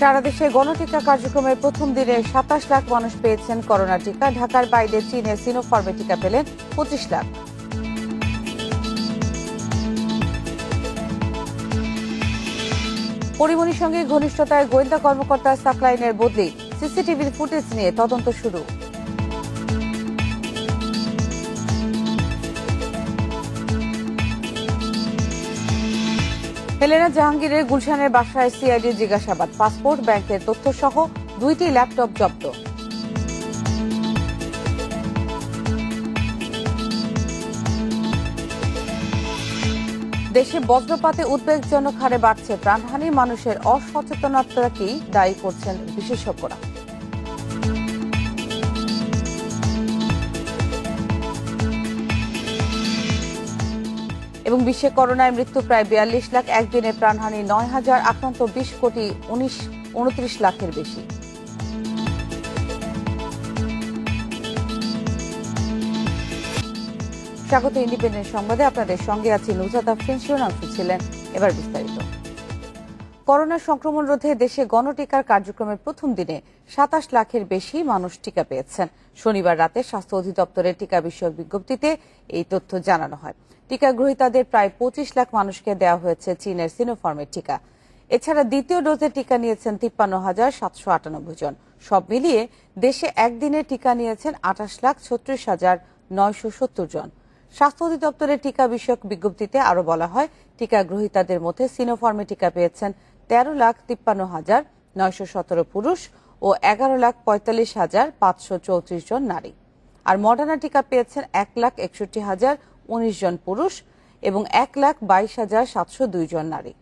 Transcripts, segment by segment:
সারা দেশে গণটিকা কার্যক্রমের প্রথম দিনে ২৭ লাখ মানুষ পেয়েছেন করোনা টিকা। ঢাকার বাইরে চীনের সিনোফার্মে টিকা পেলেন ২৫ লাখ। পরিমণির সঙ্গে ঘনিষ্ঠতায় গোয়েন্দা কর্মকর্তা সাকলাইনের বদলি, সিসিটিভির ফুটেজ নিয়ে তদন্ত শুরু। হেলেনা জাহাঙ্গীরের গুলশানের বাসায় সিআইডির জিজ্ঞাসাবাদ, পাসপোর্ট, ব্যাংকের তথ্য সহ ২টি ল্যাপটপ জব্দ। দেশে বজ্রপাতে উদ্বেগজনক হারে বাড়ছে প্রাণহানি, মানুষের অসচেতনতাকেই দায়ী করছেন বিশেষজ্ঞরা। এবং বিশ্বে করোনায় মৃত্যু প্রায় ৪২ লাখ, একদিনে প্রাণহানি ৯,০০০, আক্রান্ত ২০,২৯ লাখের বেশি। স্বাগত ইন্ডিপেন্ডেন্ট সংবাদে, আপনাদের সঙ্গে আছি নুজহাত আফরিন। শিরোনাম শুনছিলেন, এবার বিস্তারিত। করোনা সংক্রমণ রোধে দেশে গণটিকার কার্যক্রমের প্রথম দিনে ২৭ লাখের বেশি মানুষ টিকা পেয়েছেন। শনিবার রাতে স্বাস্থ্য অধিদপ্তরের টিকা বিষয়ক বিজ্ঞপ্তিতে এই তথ্য জানানো হয়। টিকা গ্রহীতাদের প্রায় ২৫ লাখ মানুষকে দেওয়া হয়েছে চীনের সিনোফার্মের টিকা। এছাড়া দ্বিতীয় ডোজে টিকা নিয়েছেন ৫৩,৭৯৮ জন। সব মিলিয়ে দেশে একদিনে টিকা নিয়েছেন ২৮,৩৬,৯৭০ জন। স্বাস্থ্য অধিদপ্তরের টিকা বিষয়ক বিজ্ঞপ্তিতে আরও বলা হয়, টিকা গ্রহীতাদের মধ্যে সিনোফার্মে টিকা পেয়েছেন ১৩,৫৩,৯১৭ পুরুষ ও ১১,৪৫,৫৩৪ জন নারী। আর মডার্না টিকা পেয়েছেন ১,৬১,০১৯ জন পুরুষ এবং ১,২২,৭০২ জন নারী।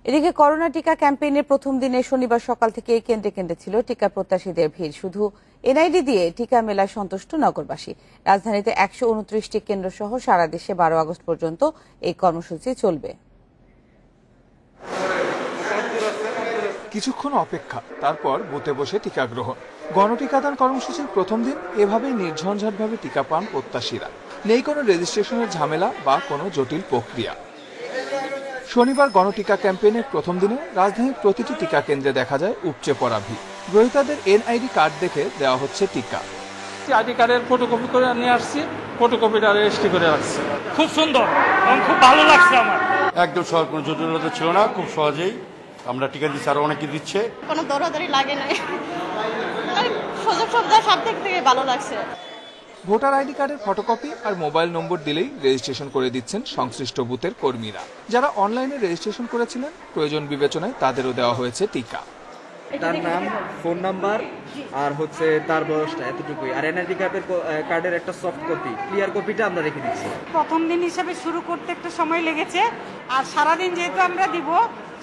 এদিকে করোনা টিকা ক্যাম্পেইনের প্রথম দিনে শনিবার সকাল থেকে কেন্দ্রে কেন্দ্রে ছিল টিকা প্রত্যাশীদের ভিড়। শুধু এনআইডি দিয়ে টিকা মেলায় সন্তুষ্ট নগরবাসী। রাজধানীতে ১২৯টি কেন্দ্র সহ সারা দেশে ১২ আগস্ট পর্যন্ত এই কর্মসূচি চলবে। কিছুক্ষণ অপেক্ষা, তারপর বুথে বসে টিকা গ্রহণ। গণটিকাদান কর্মসূচির প্রথম দিন এভাবেই নির্ঝঞ্ঝাটভাবে টিকা পান প্রত্যাশীরা। নেই কোনো রেজিস্ট্রেশনের ঝামেলা বা কোনো জটিল প্রক্রিয়া। শনিবার গণটিকা ক্যাম্পেইনের প্রথম দিনে রাজধানীর প্রতিটি টিকা কেন্দ্রে দেখা যায় উপচে পড়া ভিড়। গ্রহীতাদের এনআইডি কার্ড দেখে দেওয়া হচ্ছে টিকা। আইডি কার্ডের ফটোকপি করে নিয়ে আসছি, ফটোকপিটা রেজিস্ট্রি করে রাখছি। খুব সুন্দর এবং খুব ভালো লাগছে আমার। একদম সহজ, কোনো জটিলতা ছিল না, খুব সহজেই আমরা টিকা দিচ্ছি, আরো অনেকে দিচ্ছে। কোনো দৌড়াদৌড়ি লাগে না, সুযোগ সুবিধা সব দিক থেকে ভালো লাগছে। ভোটার আইডি কার্ডের ফটোকপি আর মোবাইল নম্বর দিলেই রেজিস্ট্রেশন করে দিচ্ছেন সংশ্লিষ্ট বুথের কর্মীরা। যারা অনলাইনে রেজিস্ট্রেশন করেছিলেন, প্রয়োজন বিবেচনায় তাদেরও দেওয়া হয়েছে টিকা। তার নাম, ফোন নাম্বার আর তার বয়সটা, এতটুকুই। আর এনআইডি কার্ডের একটা সফট কপি, ক্লিয়ার কপিটা আমরা রেখে দিচ্ছি। প্রথম দিন হিসাবে শুরু করতে একটু সময় লেগেছে, আর সারাদিন যেহেতু আমরা দিব,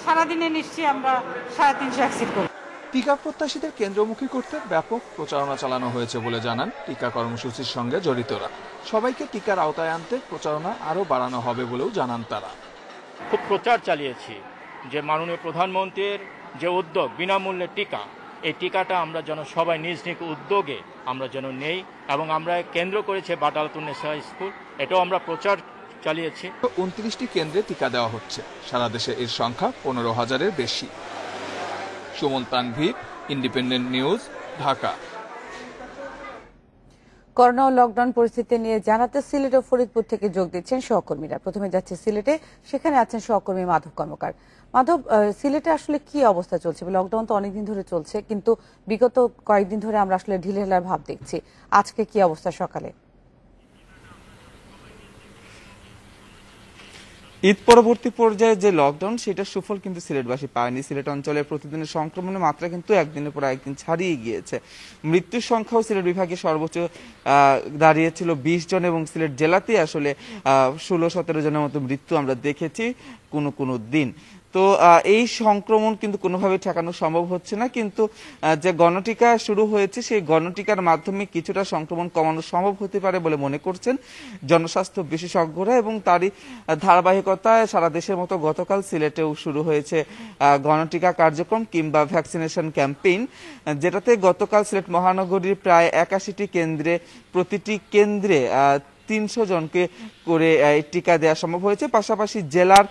সারাদিনে নিশ্চয়ই আমরা ৩50 অ্যাক্সেপ্ট করব। টিকা প্রত্যাশীদের কেন্দ্রমুখী করতে ব্যাপক প্রচারণা চালানো হয়েছে বলে জানান টিকা কর্মসূচির সঙ্গে জড়িতরা। সবাইকে টিকার আওতায় আনতে প্রচারণা আরও বাড়ানো হবে বলেও জানান তারা। খুব প্রচার চালিয়েছি যে মাননীয় প্রধানমন্ত্রীর যে উদ্যোগ বিনামূল্যে টিকা, এই টিকাটা আমরা যেন সবাই নিজ নিজ উদ্যোগে আমরা যেন নেই, এবং আমরা কেন্দ্র করেছে বাটালতুন্নেসা স্কুল, এটাও আমরা প্রচার চালিয়েছি। ২৯টি কেন্দ্রে টিকা দেওয়া হচ্ছে। সারা দেশে এর সংখ্যা ১৫,০০০-এর বেশি। Suman Tanvir, Independent News, Dhaka. Corona ও লকডাউন পরিস্থিতি নিয়ে জানাতে সিলেট ও ফরিদপুর থেকে যোগ দিচ্ছেন সহকর্মীরা। প্রথমে যাচ্ছে সিলেটে, সেখানে আছেন সহকর্মী মাধব কর্মকার। মাধব, সিলেটে আসলে কি অবস্থা চলছে? লকডাউন তো অনেকদিন ধরে চলছে, কিন্তু বিগত কয়েকদিন ধরে আমরা আসলে ঢিলেঢালার ভাব দেখছি। আজকে কি অবস্থা সকালে? ঈদ পরবর্তী পর্যায়ে যে লকডাউন, সেটা সুফল কিন্তু সিলেটবাসী পায়নি। সিলেট অঞ্চলের প্রতিদিনের সংক্রমণের মাত্রা কিন্তু একদিনের পর একদিন ছাড়িয়ে গিয়েছে। মৃত্যুর সংখ্যাও সিলেট বিভাগে সর্বোচ্চ দাঁড়িয়েছিল ২০ জন, এবং সিলেট জেলাতেই আসলে ১৬-১৭ জনের মতো মৃত্যু আমরা দেখেছি কোনো দিন। তো এই সংক্রমণ কিন্তু কোনোভাবে ঠেকানো সম্ভব হচ্ছে না, কিন্তু যে গণটিকা শুরু হয়েছে, সেই গণটিকার মাধ্যমে কিছুটা সংক্রমণ কমানো সম্ভব হতে পারে বলে মনে করছেন জনস্বাস্থ্য বিশেষজ্ঞরা। এবং তারই ধারাবাহিকতায় সারা দেশের মতো গতকাল সিলেটেও শুরু হয়েছে গণটিকা কার্যক্রম কিংবা ভ্যাকসিনেশন ক্যাম্পেইন, যেটাতে গতকাল সিলেট মহানগরীর প্রায় ৮১টি কেন্দ্রে, প্রতিটি কেন্দ্রে 300 জনকে করে টিকা দেওয়া সম্ভব হয়েছে। পাশাপাশি জেলার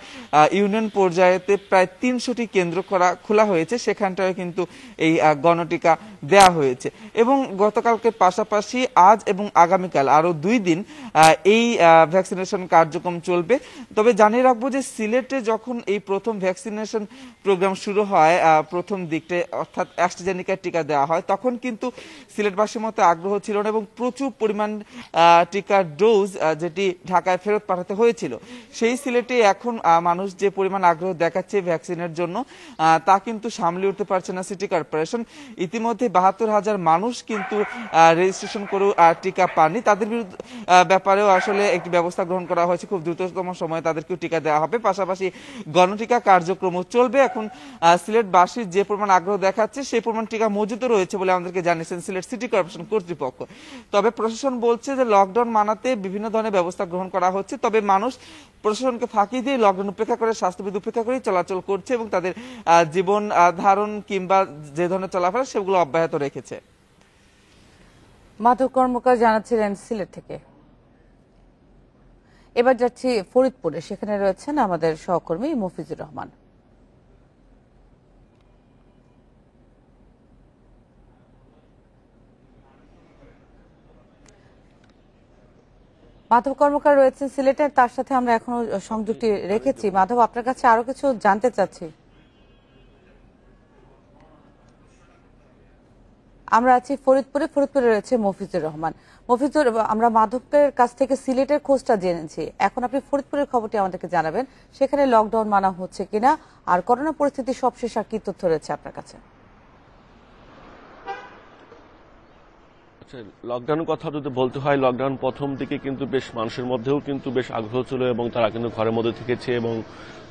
ইউনিয়ন পর্যায়েতে প্রায় 300টি কেন্দ্র খোলা হয়েছে, সেখানটায় কিন্তু এই গণটিকা দেয়া হয়েছে। এবং গতকালকে পাশাপাশি আজ এবং আগামীকাল আরো 2 দিন এই ভ্যাকসিনেশন কার্যক্রম চলবে। তবে জানিয়ে রাখবো যে সিলেটে যখন এই প্রথম ভ্যাকসিনেশন প্রোগ্রাম শুরু হয় প্রথম দিকটা, অর্থাৎ অ্যাস্ট্রাজেনিকার টিকা দেওয়া হয়, তখন কিন্তু সিলেটবাসীর মতো আগ্রহ ছিল না এবং প্রচুর পরিমাণ টিকার ডোজ যেটি ঢাকায় ফেরত পাঠাতে হয়েছিল। সেই সিলেটে এখন মানুষ যে পরিমাণ আগ্রহ দেখাচ্ছে ভ্যাকসিনের জন্য তা কিন্তু সামলে উঠতে পারছে না সিটি কর্পোরেশন। ইতিমধ্যে 72,000 মানুষ কিন্তু রেজিস্ট্রেশন করেও টিকা পাননি। তাদের ব্যাপারেও আসলে একটি ব্যবস্থা গ্রহণ করা হয়েছে, খুব দ্রুততম সময়ে তাদেরকেও টিকা দেওয়া হবে। পাশাপাশি গণটিকা কার্যক্রমও চলবে। এখন সিলেটবাসীর যে পরিমাণ আগ্রহ দেখাচ্ছে সেই পরিমাণ টিকা মজুদ রয়েছে বলে আমাদেরকে জানিয়েছেন সিলেট সিটি কর্পোরেশন কর্তৃপক্ষ। তবে প্রশাসন বলছে যে লকডাউন মানাতে বিভিন্ন ধরনের ব্যবস্থা গ্রহণ করা হচ্ছে, তবে মানুষ প্রশাসনকে ফাঁকি দিয়ে লকডাউন উপেক্ষা করে, স্বাস্থ্যবিধি উপেক্ষা করেই চলাচল করছে এবং তাদের জীবন ধারণ কিংবা যে ধরনের চলাফেরা সেগুলো অব্যাহত রেখেছে। মাধব কর্মকার জানাচ্ছিলেন সিলেট থেকে। এবার যাচ্ছি ফরিদপুরে, সেখানে রয়েছেন আমাদের সহকর্মী মফিজুর রহমান। মাধব কর্মকার রয়েছেন সিলেটে, তার সাথে আমরা এখনো সংযুক্তি রেখেছি। মাধব, আপনার কাছে আরো কিছু জানতে চাচ্ছি। আমরা আছি ফরিদপুরে, ফরিদপুরে রয়েছে মফিজুর রহমান। মফিজুর, আমরা মাধবের কাছ থেকে সিলেটের খোঁজটা জেনেছি, এখন আপনি ফরিদপুরের খবরটি আমাদেরকে জানাবেন, সেখানে লকডাউন মানা হচ্ছে কিনা আর করোনা পরিস্থিতি সবশেষ আর কি তথ্য রয়েছে আপনার কাছে? লকডাউনের কথা যদি বলতে হয়, লকডাউন প্রথম দিকে কিন্তু বেশ মানুষের মধ্যেও কিন্তু বেশ আগ্রহ ছিল এবং তারা কিন্তু ঘরের মধ্যে থেকেছে এবং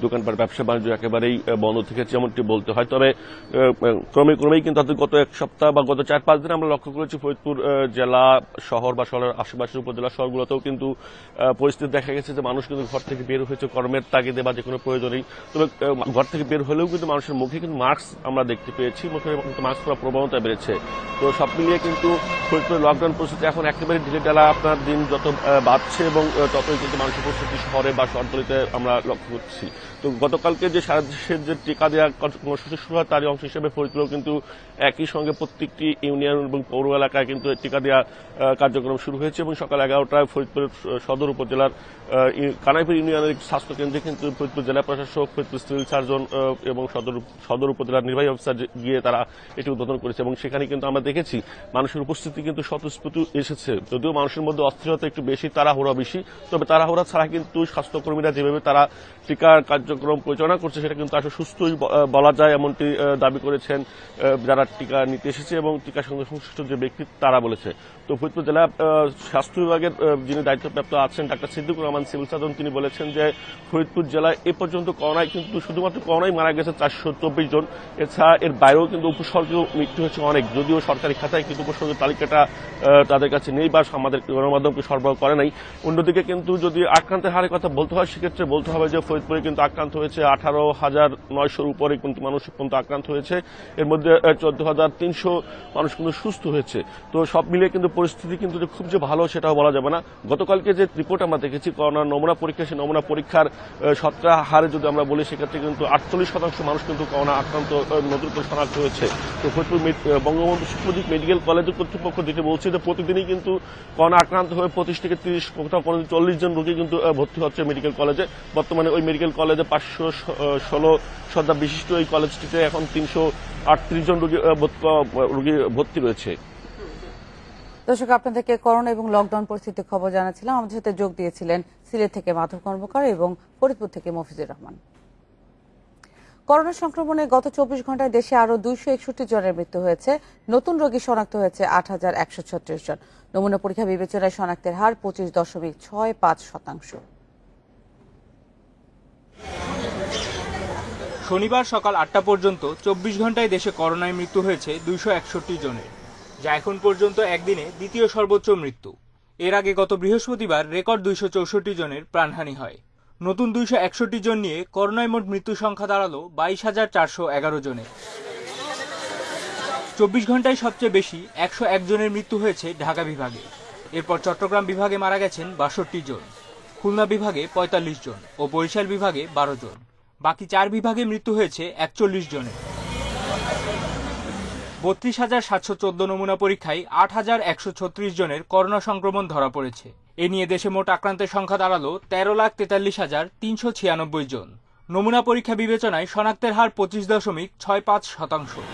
দোকানপাট ব্যবসা বাণিজ্য একেবারেই বন্ধ থেকেছে এমনটি বলতে হয়। তবে ক্রমেই কিন্তু গত এক সপ্তাহ বা গত 4-5 দিন আমরা লক্ষ্য করেছি ফরিদপুর জেলা শহর বা শহরের আশেপাশের উপজেলা শহরগুলোতেও কিন্তু পরিস্থিতি দেখা গেছে যে মানুষ কিন্তু ঘর থেকে বের হয়েছে কর্মের তাগিদে বা যে কোনো প্রয়োজনেই। তবে ঘর থেকে বের হলেও কিন্তু মানুষের মুখে কিন্তু মাস্ক আমরা দেখতে পেয়েছি, মুখে মাস্ক পরার প্রবণতা বেড়েছে। তো সব মিলিয়ে কিন্তু ফরিদপুরের লকডাউন পরিস্থিতি এখন একেবারে ঢিলে ঢালা, আপনার দিন যত বাড়ছে এবং ততই কিন্তু মানুষের পরিস্থিতি শহরে বা শহরতলিতে আমরা লক্ষ্য করছি। তো গতকালকে যে সারা দেশের যে টিকা দেওয়া কর্মসূচি শুরু হয় তারই অংশ হিসেবে ফরিদপুরেও কিন্তু একই সঙ্গে প্রত্যেকটি ইউনিয়ন এবং পৌর এলাকায় কিন্তু টিকা দেওয়া কার্যক্রম শুরু হয়েছে এবং সকাল 11টায় ফরিদপুরের সদর উপজেলার কানাইপুর ইউনিয়নের স্বাস্থ্য কেন্দ্রে কিন্তু ফরিদপুর জেলা প্রশাসক, ফরিদপুর সিভিল সার্জন এবং সদর উপজেলার নির্বাহী অফিসার গিয়ে তারা এটি উদ্বোধন করেছে এবং সেখানে কিন্তু আমরা দেখেছি মানুষের উপস্থিতি কিন্তু স্বতঃস্ফূর্ত এসেছে। যদিও মানুষের মধ্যে অস্থিরতা একটু বেশি, তাড়াহুড়া বেশি, তবে তাড়াহুড়া ছাড়া কিন্তু স্বাস্থ্যকর্মীরা যেভাবে তারা টিকার কার্যক্রম পরিচালনা করছে সেটা কিন্তু আসলে সুস্থই বলা যায়, এমনটি দাবি করেছেন যারা টিকা নিতে এসেছে এবং টিকার সঙ্গে সংশ্লিষ্ট যে ব্যক্তি তারা বলেছে। তো ফরিদপুর জেলা স্বাস্থ্য বিভাগের যিনি দায়িত্বপ্রাপ্ত আছেন doctor Siddiqur Rahman civil surgeon, তিনি বলেছেন যে ফরিদপুর জেলায় এ পর্যন্ত করোনায় কিন্তু শুধুমাত্র করোনায় মারা গেছে 424 জন, এছাড়া এর বাইরেও কিন্তু উপসর্গেও মৃত্যু হয়েছে অনেক, যদিও সরকারি খাতায় কিন্তু উপসর্গের তালিকাটা তাদের কাছে নেই বা আমাদের গণমাধ্যমকে সরবরাহ করে নাই। অন্যদিকে কিন্তু যদি আক্রান্তের হারের কথা বলতে হয় সেক্ষেত্রে বলতে হবে যে ফরিদপুরে কিন্তু আক্রান্ত হয়েছে 18,900-র উপরে কিন্তু মানুষ পর্যন্ত আক্রান্ত হয়েছে, এর মধ্যে 14,300 মানুষ কিন্তু সুস্থ হয়েছে। তো সব মিলিয়ে কিন্তু পরিস্থিতি কিন্তু খুব যে ভালো সেটাও বলা যাবে না। গতকালকে যে রিপোর্ট আমরা দেখেছি করোনার নমুনা পরীক্ষা, সেই নমুনা পরীক্ষার শতকরা হারে যদি আমরা বলি সেক্ষেত্রে কিন্তু 48% মানুষ কিন্তু করোনা আক্রান্ত নতুন করে শনাক্ত হয়েছে। তো ফরিদপুর বঙ্গবন্ধু সুপ্রদীপ মেডিকেল কলেজের কর্তৃপক্ষ যেটি বলছে যে প্রতিদিনই কিন্তু করোনা আক্রান্ত হয়ে 25 থেকে 30 কোথাও 40 জন রোগী কিন্তু ভর্তি হচ্ছে মেডিকেল কলেজে। বর্তমানে ওই মেডিকেল কলেজে 516 শয্যা বিশিষ্ট এই কলেজটিতে এখন 338 জন রোগী ভর্তি রয়েছে। দর্শক, আপনাদেরকে করোনা এবং লকডাউন পরিস্থিতির খবর জানাচ্ছিলাম। আমাদের সাথে যোগ দিয়েছিলেন সিলেট থেকে মাধব কর্মকার এবং ফরিদপুর থেকে মফিজুর রহমান। করোনা সংক্রমণে গত 24 ঘন্টায় দেশে আরো 261 জনের মৃত্যু হয়েছে। নতুন রোগী শনাক্ত হয়েছে 8,136 জন। নমুনা পরীক্ষা বিবেচনায় শনাক্তের হার 25.65%। শনিবার সকাল 8টা পর্যন্ত 24 ঘন্টায় দেশে করোনায় মৃত্যু হয়েছে 261 জনের, যা এখন পর্যন্ত একদিনে দ্বিতীয় সর্বোচ্চ মৃত্যু। এর আগে গত বৃহস্পতিবার রেকর্ড 264 জনের প্রাণহানি হয়। নতুন 261 জন নিয়ে করোনায় মোট মৃত্যু সংখ্যা দাঁড়ালো 22,411 জনে। 24 ঘন্টায় সবচেয়ে বেশি 101 জনের মৃত্যু হয়েছে ঢাকা বিভাগে। এরপর চট্টগ্রাম বিভাগে মারা গেছেন ৬২ জন, খুলনা বিভাগে ৪৫ জন ও বরিশাল বিভাগে ১২ জন। বাকি ৪ বিভাগে মৃত্যু হয়েছে ৪১ জনের। ৩২,৭১৪ নমুনা পরীক্ষায় ৮,১৩৬ জনের করোনা সংক্রমণ ধরা পড়েছে। এ নিয়ে দেশে মোট আক্রান্তের সংখ্যা দাঁড়ালো ১৩,৪৩,৩৯৬ জন। নমুনা পরীক্ষা বিবেচনায় শনাক্তের হার ২৫.৬৫%।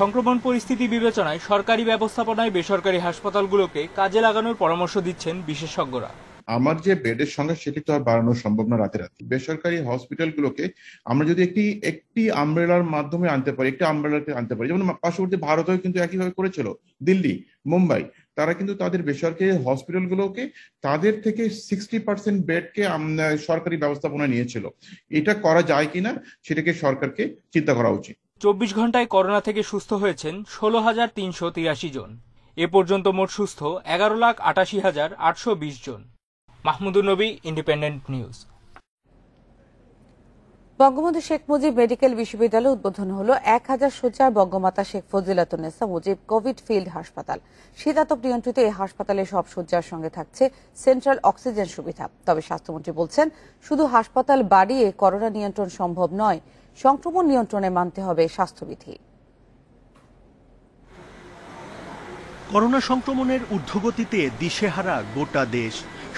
সংক্রমণ পরিস্থিতি বিবেচনায় সরকারি ব্যবস্থাপনায় বেসরকারি হাসপাতালগুলোকে কাজে লাগানোর পরামর্শ দিচ্ছেন বিশেষজ্ঞরা। আমার যে বেডের সংখ্যা সেটি তো আর বাড়ানো সম্ভব না রাতে। বেসরকারি হসপিটালগুলোকে আমরা যদি একটি আমব্রেলার মাধ্যমে আনতে পারি, একটি আমব্রেলাকে আনতে পারি, যেমন পার্শ্ববর্তী ভারতেও কিন্তু একইভাবে করেছিল, দিল্লি, মুম্বাই, তারা কিন্তু তাদের বেসরকারি হসপিটালগুলোকে তাদের থেকে 60% বেডকে সরকারি ব্যবস্থাপনা নিয়েছিল। এটা করা যায় কিনা সেটাকে সরকারকে চিন্তা করা উচিত। ২৪ ঘন্টায় করোনা থেকে সুস্থ হয়েছেন ১৬,৩৮৩ জন। এ পর্যন্ত মোট সুস্থ ১১,৮৮,৮২০ জন। মাহমুদুর নবী, independent news. Bangabandhu Sheikh Mujib medical বিশ্ববিদ্যালয়ে উদ্বোধন হলো ১,০০০ শয্যার বঙ্গমাতা শেখ ফজিলাতুন্নেসা মুজিব কোভিড ফিল্ড হাসপাতাল। শীতাতপ নিয়ন্ত্রিত এই হাসপাতালে সব শয্যার সঙ্গে থাকছে সেন্ট্রাল অক্সিজেন সুবিধা। তবে স্বাস্থ্যমন্ত্রী বলছেন, শুধু হাসপাতাল বাড়িয়ে করোনা নিয়ন্ত্রণ সম্ভব নয়, সংক্রমণ নিয়ন্ত্রণে মানতে হবে স্বাস্থ্যবিধি। করোনা সংক্রমণের ঊর্ধ্বগতিতে দিশেহারা গোটা দেশ।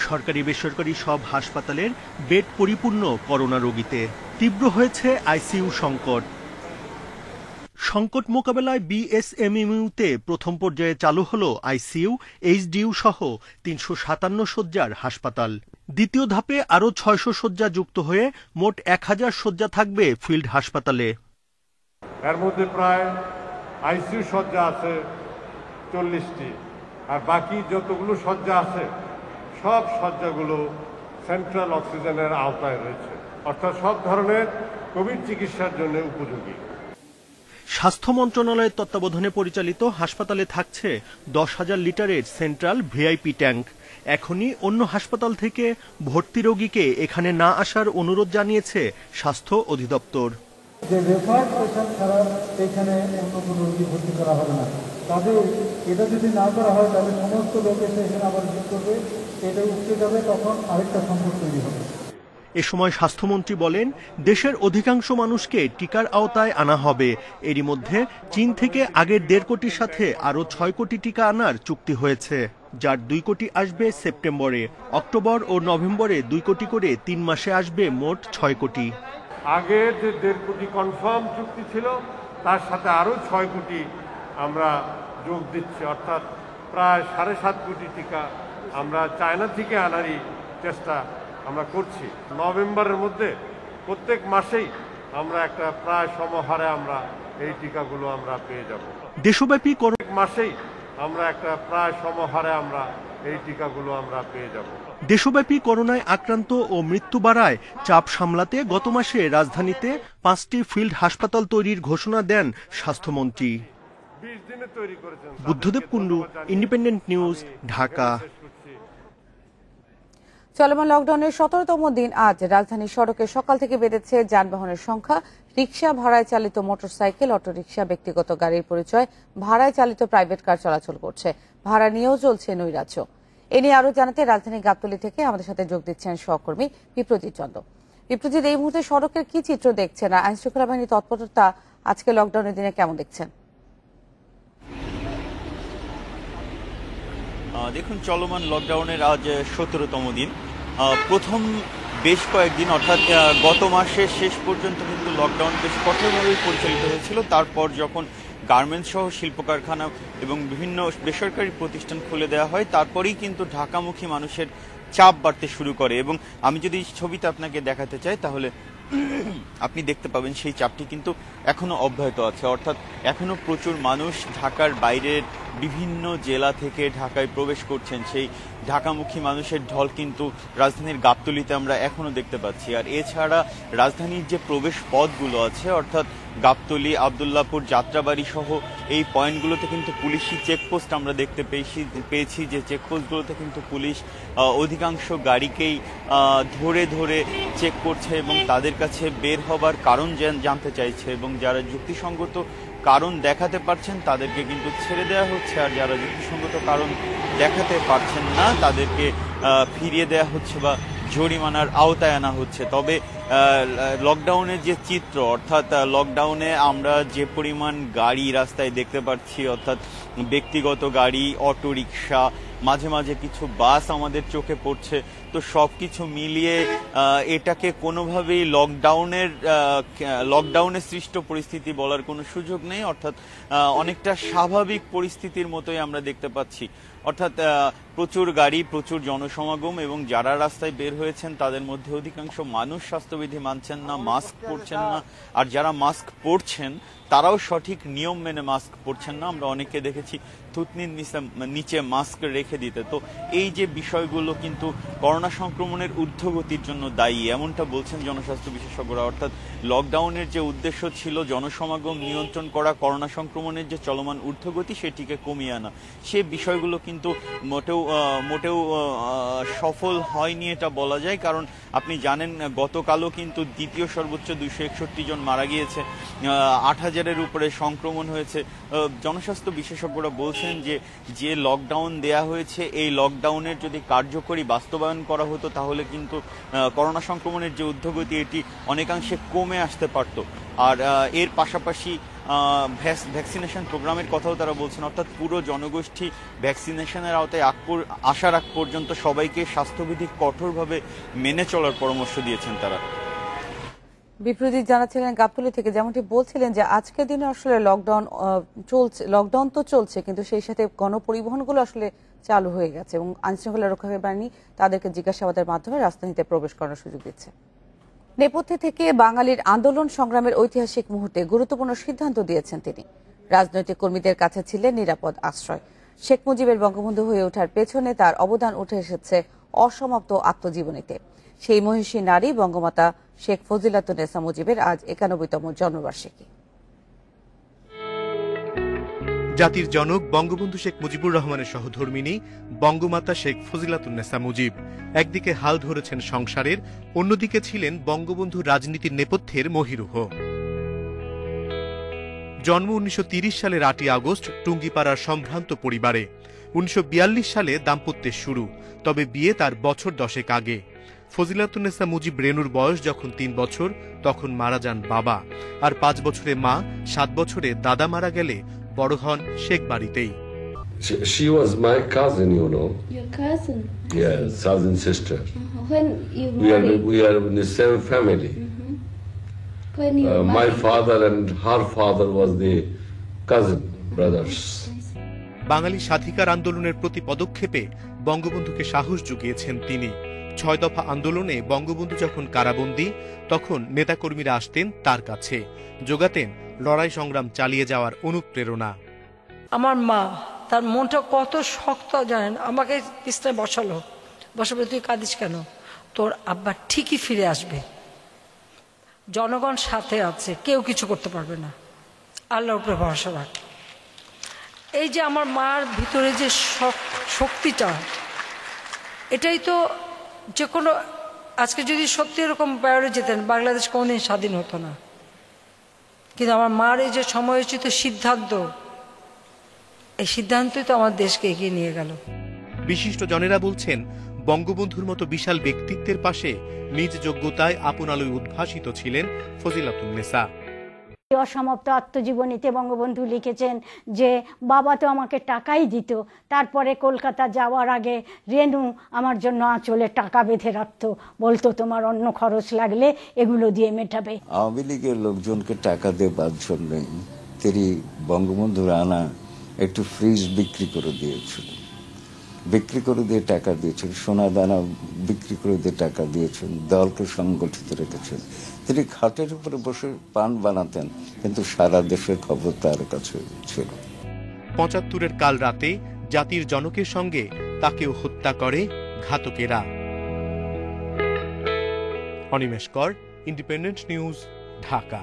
সরকারি বেসরকারি সব হাসপাতালের বেড পরিপূর্ণ করোনা রোগীতে। তীব্র হয়েছে আইসিইউ সংকট। সংকট মোকাবেলায় বিএসএমইউতে প্রথম পর্যায়ে চালু হলো আইসিইউ, এইচডিইউ সহ ৩৫৭ শয্যার হাসপাতাল। দ্বিতীয় ধাপে আরও ৬০০ শয্যা যুক্ত হয়ে মোট ১,০০০ শয্যা থাকবে ফিল্ড হাসপাতালে। এর মধ্যে প্রায় আইসিইউ শয্যা আছে ৪০টি, আর বাকি যতগুলো শয্যা আছে সব শয্যাগুলো সেন্ট্রাল অক্সিজেনের আওতায় রয়েছে, অর্থাৎ সব ধরনের কোভিড চিকিৎসার জন্য উপযোগী। স্বাস্থ্য মন্ত্রণালয়ের তত্ত্বাবধানে পরিচালিত হাসপাতালে থাকছে ১০,০০০ লিটারের সেন্ট্রাল ভিআইপি ট্যাঙ্ক। এখনই অন্য হাসপাতাল থেকে ভর্তি রোগীকে এখানে না আসার অনুরোধ জানিয়েছে স্বাস্থ্য অধিদপ্তর। যে রেফার্ড পেশেন্ট ছাড়া এখানে অন্য কোনো রোগী ভর্তি করা হবে না। তাদের এটা যদি না করা হয় তাহলে সমস্ত লোক এসে এখানে আবার ভিড় করবে, এটা উঠতে যাবে, তখন আরেকটা সংকট তৈরি হবে। এ সময় স্বাস্থ্যমন্ত্রী বলেন, দেশের অধিকাংশ মানুষকে টিকার আওতায় আনা হবে। এরই মধ্যে চীন থেকে আগের ১.৫ কোটির সাথে আরও ৬ কোটি টিকা আনার চুক্তি হয়েছে, যার ২ কোটি আসবে সেপ্টেম্বরে। অক্টোবর ও নভেম্বরে ২ কোটি করে ৩ মাসে আসবে মোট ৬ কোটি। আগের যে ১.৫ কোটি কনফার্ম চুক্তি ছিল তার সাথে আরও ৬ কোটি আমরা যোগ দিচ্ছি, অর্থাৎ প্রায় ৭.৫ কোটি টিকা আমরা চায়না থেকে আনারই চেষ্টা আমরা করছি। নভেম্বরের মধ্যে প্রত্যেক মাসেই আমরা একটা প্রায় সমহারে আমরা এই টিকাগুলো আমরা পেয়ে যাব। দেশব্যাপী মাসেই আমরা একটা প্রায় সমহারে আমরা এই টিকাগুলো আমরা পেয়ে যাব। দেশব্যাপী করোনায় আক্রান্ত ও মৃত্যু বাড়ায় চাপ সামলাতে গত মাসে রাজধানীতে ৫টি ফিল্ড হাসপাতাল তৈরির ঘোষণা দেন স্বাস্থ্যমন্ত্রী। Buddhadeb Kundu, independent News, Dhaka. চলমান লকডাউনের ১৭তম দিন আজ রাজধানীর সড়কে সকাল থেকে বেড়েছে যানবাহনের সংখ্যা। রিকশা, ভাড়ায় চালিত মোটরসাইকেল, অটোরিকশা, ব্যক্তিগত গাড়ির পরিচয় ভাড়ায় চালিত প্রাইভেট কার চলাচল করছে। ভাড়া নিয়েও চলছে নৈরাজ্য। এ নিয়ে আরো জানাতে রাজধানী গাবতলী থেকে আমাদের সাথে যোগ দিচ্ছেন সহকর্মী বিপ্রজিৎ চন্দ্র। বিপ্রজিৎ, এই মুহূর্তে সড়কের কি চিত্র দেখছেন, আর আইন শৃঙ্খলা বাহিনীর তৎপরতা আজকে লকডাউনের দিনে কেমন দেখছেন? দেখুন, চলমান লকডাউনের আজ ১৭তম দিন। প্রথম বেশ কয়েকদিন অর্থাৎ গত মাসের শেষ পর্যন্ত কিন্তু লকডাউন বেশ কঠোরভাবেই পরিচালিত হয়েছিল। তারপর যখন গার্মেন্টস সহ শিল্প কারখানা এবং বিভিন্ন বেসরকারি প্রতিষ্ঠান খুলে দেওয়া হয়, তারপরেই কিন্তু ঢাকামুখী মানুষের চাপ বাড়তে শুরু করে। এবং আমি যদি ছবিতে আপনাকে দেখাতে চাই তাহলে আপনি দেখতে পাবেন সেই চাপটি কিন্তু এখনো অব্যাহত আছে। অর্থাৎ এখনো প্রচুর মানুষ ঢাকার বাইরের বিভিন্ন জেলা থেকে ঢাকায় প্রবেশ করছেন। সেই ঢাকামুখী মানুষের ঢল কিন্তু রাজধানীর গাবতলীতে আমরা এখনো দেখতে পাচ্ছি। আর এছাড়া রাজধানীর যে প্রবেশ পথগুলো আছে, অর্থাৎ গাবতলী, আবদুল্লাহপুর, যাত্রাবাড়ি সহ এই পয়েন্টগুলোতে কিন্তু পুলিশি চেকপোস্ট আমরা দেখতে পেয়েছি যে চেকপোস্টগুলোতে কিন্তু পুলিশ অধিকাংশ গাড়িকেই ধরে ধরে চেক করছে এবং তাদের কাছে বের হবার কারণ জানতে চাইছে, এবং যারা যুক্তিসঙ্গত কারণ দেখাতে পারছেন তাদেরকে কিন্তু ছেড়ে দেওয়া হচ্ছে, আর যারা যুক্তিসঙ্গত কারণ দেখাতে পারছেন না তাদেরকে ফিরিয়ে দেওয়া হচ্ছে বা জরিমানার আওতায় আনা হচ্ছে। তবে লকডাউনের যে চিত্র, অর্থাৎ লকডাউনে আমরা যে পরিমাণ গাড়ি রাস্তায় দেখতে পাচ্ছি, অর্থাৎ ব্যক্তিগত গাড়ি, অটো রিক্সা, মাঝে মাঝে কিছু বাস আমাদের চোখে পড়ছে, তো সব কিছু মিলিয়ে এটাকে কোনোভাবেই লকডাউনের সৃষ্ট পরিস্থিতি বলার কোনো সুযোগ নেই। অর্থাৎ অনেকটা স্বাভাবিক পরিস্থিতির মতোই আমরা দেখতে পাচ্ছি। অর্থাৎ প্রচুর গাড়ি, প্রচুর জনসমাগম, এবং যারা রাস্তায় বের হয়েছেন তাদের মধ্যে অধিকাংশ মানুষ স্বাস্থ্যবিধি মানছেন না, মাস্ক পরছেন না, আর যারা মাস্ক পরছেন তারাও সঠিক নিয়ম মেনে মাস্ক পরছেন না। আমরা অনেককে দেখেছি থুতনির নিচে মাস্ক রেখে দিতে। তো এই যে বিষয়গুলো কিন্তু করোনা সংক্রমণের ঊর্ধ্বগতির জন্য দায়ী, এমনটা বলছেন জনস্বাস্থ্য বিশেষজ্ঞরা। অর্থাৎ লকডাউনের যে উদ্দেশ্য ছিল জনসমাগম নিয়ন্ত্রণ করা, করোনা সংক্রমণের যে চলমান ঊর্ধ্বগতি সেটিকে কমিয়ে আনা, সে বিষয়গুলো কিন্তু মোটেও সফল হয়নি এটা বলা যায়। কারণ আপনি জানেন গতকালও কিন্তু দ্বিতীয় সর্বোচ্চ 261 জন মারা গিয়েছে, 8,000-এর উপরে সংক্রমণ হয়েছে। জনস্বাস্থ্য বিশেষজ্ঞরা বলছেন যে লকডাউন দেয়া হয়েছে, এই লকডাউনের যদি কার্যকরী বাস্তবায়ন করা হতো তাহলে কিন্তু করোনা সংক্রমণের যে ঊর্ধ্বগতি এটি অনেকাংশে কমে আসতে পারত। আর এর পাশাপাশি ভ্যাকসিনেশন প্রোগ্রামের কথাও তারা বলছেন, অর্থাৎ পুরো জনগোষ্ঠী ভ্যাকসিনেশনের আওতায় আসার আগ পর্যন্ত সবাইকে স্বাস্থ্যবিধি কঠোরভাবে মেনে চলার পরামর্শ দিয়েছেন তারা। বিপ্রজিৎ জানাচ্ছিলেন গাবতলী থেকে, যেমনটি বলছিলেন যে আজকের দিনে আসলে লকডাউন তো চলছে, কিন্তু সেই সাথে গণপরিবহনগুলো আসলে চালু হয়ে গেছে এবং আইনশৃঙ্খলা রক্ষাকারী বাহিনী তাদেরকে জিজ্ঞাসাবাদের মাধ্যমে রাজধানীতে প্রবেশ করার সুযোগ দিচ্ছে। নেপথ্যে থেকে বাঙালির আন্দোলন সংগ্রামের ঐতিহাসিক মুহূর্তে গুরুত্বপূর্ণ সিদ্ধান্ত দিয়েছেন তিনি। রাজনৈতিক কর্মীদের কাছে ছিলেন নিরাপদ আশ্রয়। শেখ মুজিবের বঙ্গবন্ধু হয়ে ওঠার পেছনে তার অবদান উঠে এসেছে অসমাপ্ত আত্মজীবনীতে। সেই মহিষী নারী বঙ্গমাতা শেখ ফজিলাতুন্নেসা মুজিবের আজ 91তম জন্মবার্ষিকী। জাতির জনক বঙ্গবন্ধু শেখ মুজিবুর রহমানের সহধর্মিণী বঙ্গমাতা শেখ ফজিলাতুন্নেসা মুজিব একদিকে হাল ধরেছেন সংসারের, অন্যদিকে ছিলেন বঙ্গবন্ধু রাজনীতির নেপথ্যের মহিরুহ। জন্ম 1930 সালের 8ই আগস্ট টুঙ্গিপাড়ার সম্ভ্রান্ত পরিবারে। 1942 সালে দাম্পত্যের শুরু, তবে বিয়ে তার বছর 10 আগে। ফজিলাতুন্নেসা মুজিব রেনুর বয়স যখন 3 বছর তখন মারা যান বাবা, আর 5 বছরে মা, 7 বছরে দাদা মারা গেলে বড় হন শেখ বাড়িতেই। She was my cousin, you know. Your cousin? Yes, cousin sister. When you married? We are in the same family. When you my father and her father was the cousin brothers. বাঙালি স্বাধিকার আন্দোলনের প্রতি পদক্ষেপে বঙ্গবন্ধুকে সাহস জুগিয়েছেন তিনি। 6 দফা আন্দোলনে বঙ্গবন্ধু যখন কারাবন্দী, তখন নেতাকর্মীরা আসতেন তার কাছে, জোগাতেন লড়াই সংগ্রাম চালিয়ে যাওয়ার অনুপ্রেরণা। আমার মা, তার মনটা কত শক্ত জানেন, আমাকে বিছানায় বসাবে, তুই কাঁদিস কেন, তোর আব্বা ঠিকই ফিরে আসবে, জনগণ সাথে আছে, কেউ কিছু করতে পারবে না, আল্লাহর উপরে ভরসা রাখ। এই যে আমার মার ভিতরে যে শক্তিটা, এটাই তো যে কোনো, আজকে যদি সত্যি এরকম বাইরে যেতেন বাংলাদেশ কোনোদিন স্বাধীন হতো না। কিন্তু আমার মার এই যে সময়োচিত সিদ্ধান্ত, এই সিদ্ধান্তই তো আমার দেশকে এগিয়ে নিয়ে গেল। বিশিষ্ট জনেরা বলছেন, বঙ্গবন্ধুর মতো বিশাল ব্যক্তিত্বের পাশে নিজ যোগ্যতায় আপন আলোয় উদ্ভাসিত ছিলেন ফজিলাতুন্নেসা। অসমাপ্ত আত্মজীবনীতে বঙ্গবন্ধু লিখেছেন যে বাবা তো আমাকে টাকাই দিত, তারপরে কলকাতা যাওয়ার আগে রেনু আমার জন্য আঁচলে টাকা বেঁধে রাখতো, বলতো তোমার অন্য খরচ লাগলে এগুলো দিয়ে মেটাবে। আওয়ামী লীগের লোকজনকে টাকা দেবার জন্য তিনি বঙ্গবন্ধুর আনা একটু ফ্রিজ বিক্রি করে দিয়েছিল, বিক্রি করে দিয়ে টাকা দিয়েছেন, সোনা দানা বিক্রি করে দিয়ে টাকা দিয়েছেন, দলকে সংগঠিত রেখেছেন। তিনি খাটের উপরে বসে পান বানাতেন, কিন্তু সারা দেশের খবর তার কাছে ছিল। 75-এর কাল রাতে জাতির জনকের সঙ্গে তাকেও হত্যা করে ঘাতকেরা। অনিমেষ কর, ইন্ডিপেন্ডেন্ট নিউজ, ঢাকা।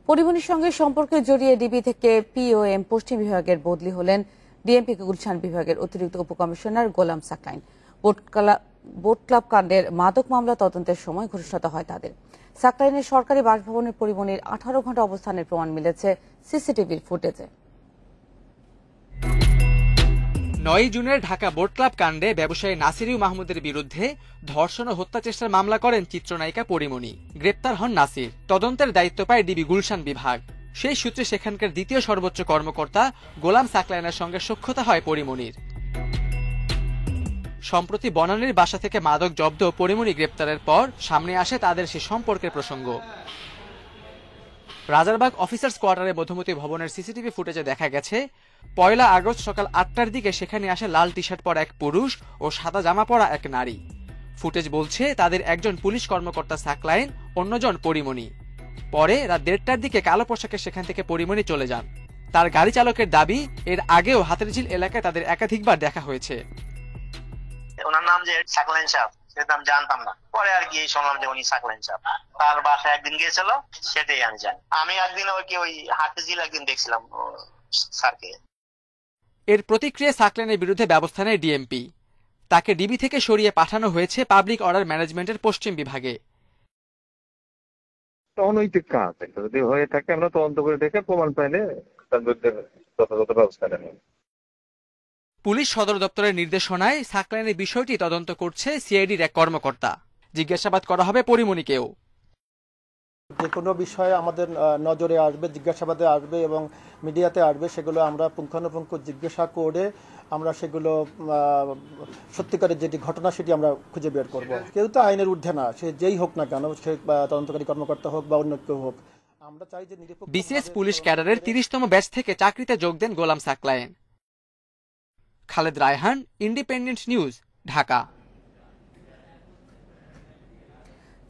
পরিমণির সঙ্গে সম্পর্কে জড়িয়ে ডিবি থেকে পিওএম পশ্চিম বিভাগের বদলি হলেন ডিএমপি গুলশান বিভাগের অতিরিক্ত উপকমিশনার গোলাম সাকলাইন। বোট ক্লাব কাণ্ডের মাদক মামলা তদন্তের সময় ঘনিষ্ঠতা হয় তাদের। সাকলাইনের সরকারি বাসভবনের পরিমণির 18 ঘণ্টা অবস্থানের প্রমাণ মিলেছে সিসিটিভির ফুটেজে। 9 জুনের ঢাকা বোট ক্লাব কাণ্ডে ব্যবসায়ী নাসির মাহমুদের বিরুদ্ধে ধর্ষণ ও হত্যা চেষ্টার মামলা করেন চিত্রনায়িকা পরিমণি। গ্রেপ্তার হন নাসির। তদন্তের দায়িত্ব পায় ডিবি গুলশান বিভাগ। সেই সূত্রে সেখানকার দ্বিতীয় সর্বোচ্চ কর্মকর্তা গোলাম সাকলাইনের সঙ্গে সখ্যতা হয় পরিমণির। সম্প্রতি বনানীর বাসা থেকে মাদক জব্দ পরিমণি গ্রেপ্তারের পর সামনে আসে তাদের সে সম্পর্কের প্রসঙ্গ। রাজারবাগ অফিসার্স কোয়ার্টারে মধুমতি ভবনের সিসিটিভি ফুটেজে দেখা গেছে 1 আগস্ট সকাল 8টার দিকে সেখানে আসে লাল টি শার্ট পরা এক পুরুষ ও সাদা জামা পরা এক নারী। ফুটেজ বলছে তাদের একজন পুলিশ কর্মকর্তা সাকলাইন, অন্যজন পরিমণি। পরে রাত 1:30টার দিকে কালো পোশাকে সেখান থেকে পরিমণি চলে যান। তার গাড়ি চালকের দাবি, এর আগেও হাতেরঝিল এলাকায় তাদের একাধিকবার দেখা হয়েছে। ওনার নাম যে সাকলাইন সাহেব, সেটা আমি জানতাম না। পরে আর কি শুনলাম যে উনি সাকলাইন সাহেব। তার বাসায় একদিন গিয়েছিল, সেটাই আমি জানি। আমি একদিন ওই হাতেরঝিল একদিন দেখছিলাম স্যারকে। এর প্রতিক্রিয়া সাকলাইনের বিরুদ্ধে ব্যবস্থা নেয় ডিএমপি। তাকে ডিবি থেকে সরিয়ে পাঠানো হয়েছে পাবলিক অর্ডার ম্যানেজমেন্টের পশ্চিম বিভাগে। অনৈতিক কাজ যদি হয়ে থাকে আমরা তদন্ত করে দেখে প্রমাণ পাইলে তার বিরুদ্ধে যথাযথ ব্যবস্থা নেব। পুলিশ সদর দপ্তরের নির্দেশনায় সাকলাইনের বিষয়টি তদন্ত করছে সিআইডির এক কর্মকর্তা। জিজ্ঞাসাবাদ করা হবে পরিমণিকেও। যে কোনো বিষয়ে আমাদের নজরে আসবে, জিজ্ঞাসাবাদে আসবে এবং মিডিয়াতে আসবে, সেগুলো আমরা পুঙ্খানুপুঙ্খ জিজ্ঞাসা করে আমরা সেগুলো সত্যিকারের যেটি ঘটনা সেটি আমরা খুঁজে বের করব। কেউ তো আইনের ঊর্ধ্বে না, সে যেই হোক না কেন, সে তদন্তকারী কর্মকর্তা হোক বা অন্য কেউ হোক। আমরা চাই যে বিসিএস পুলিশ ক্যাডারের 30তম ব্যাচ থেকে চাকরিতে যোগ দেন গোলাম সাকলাইন। Khaled Raihan, Independent News, Dhaka.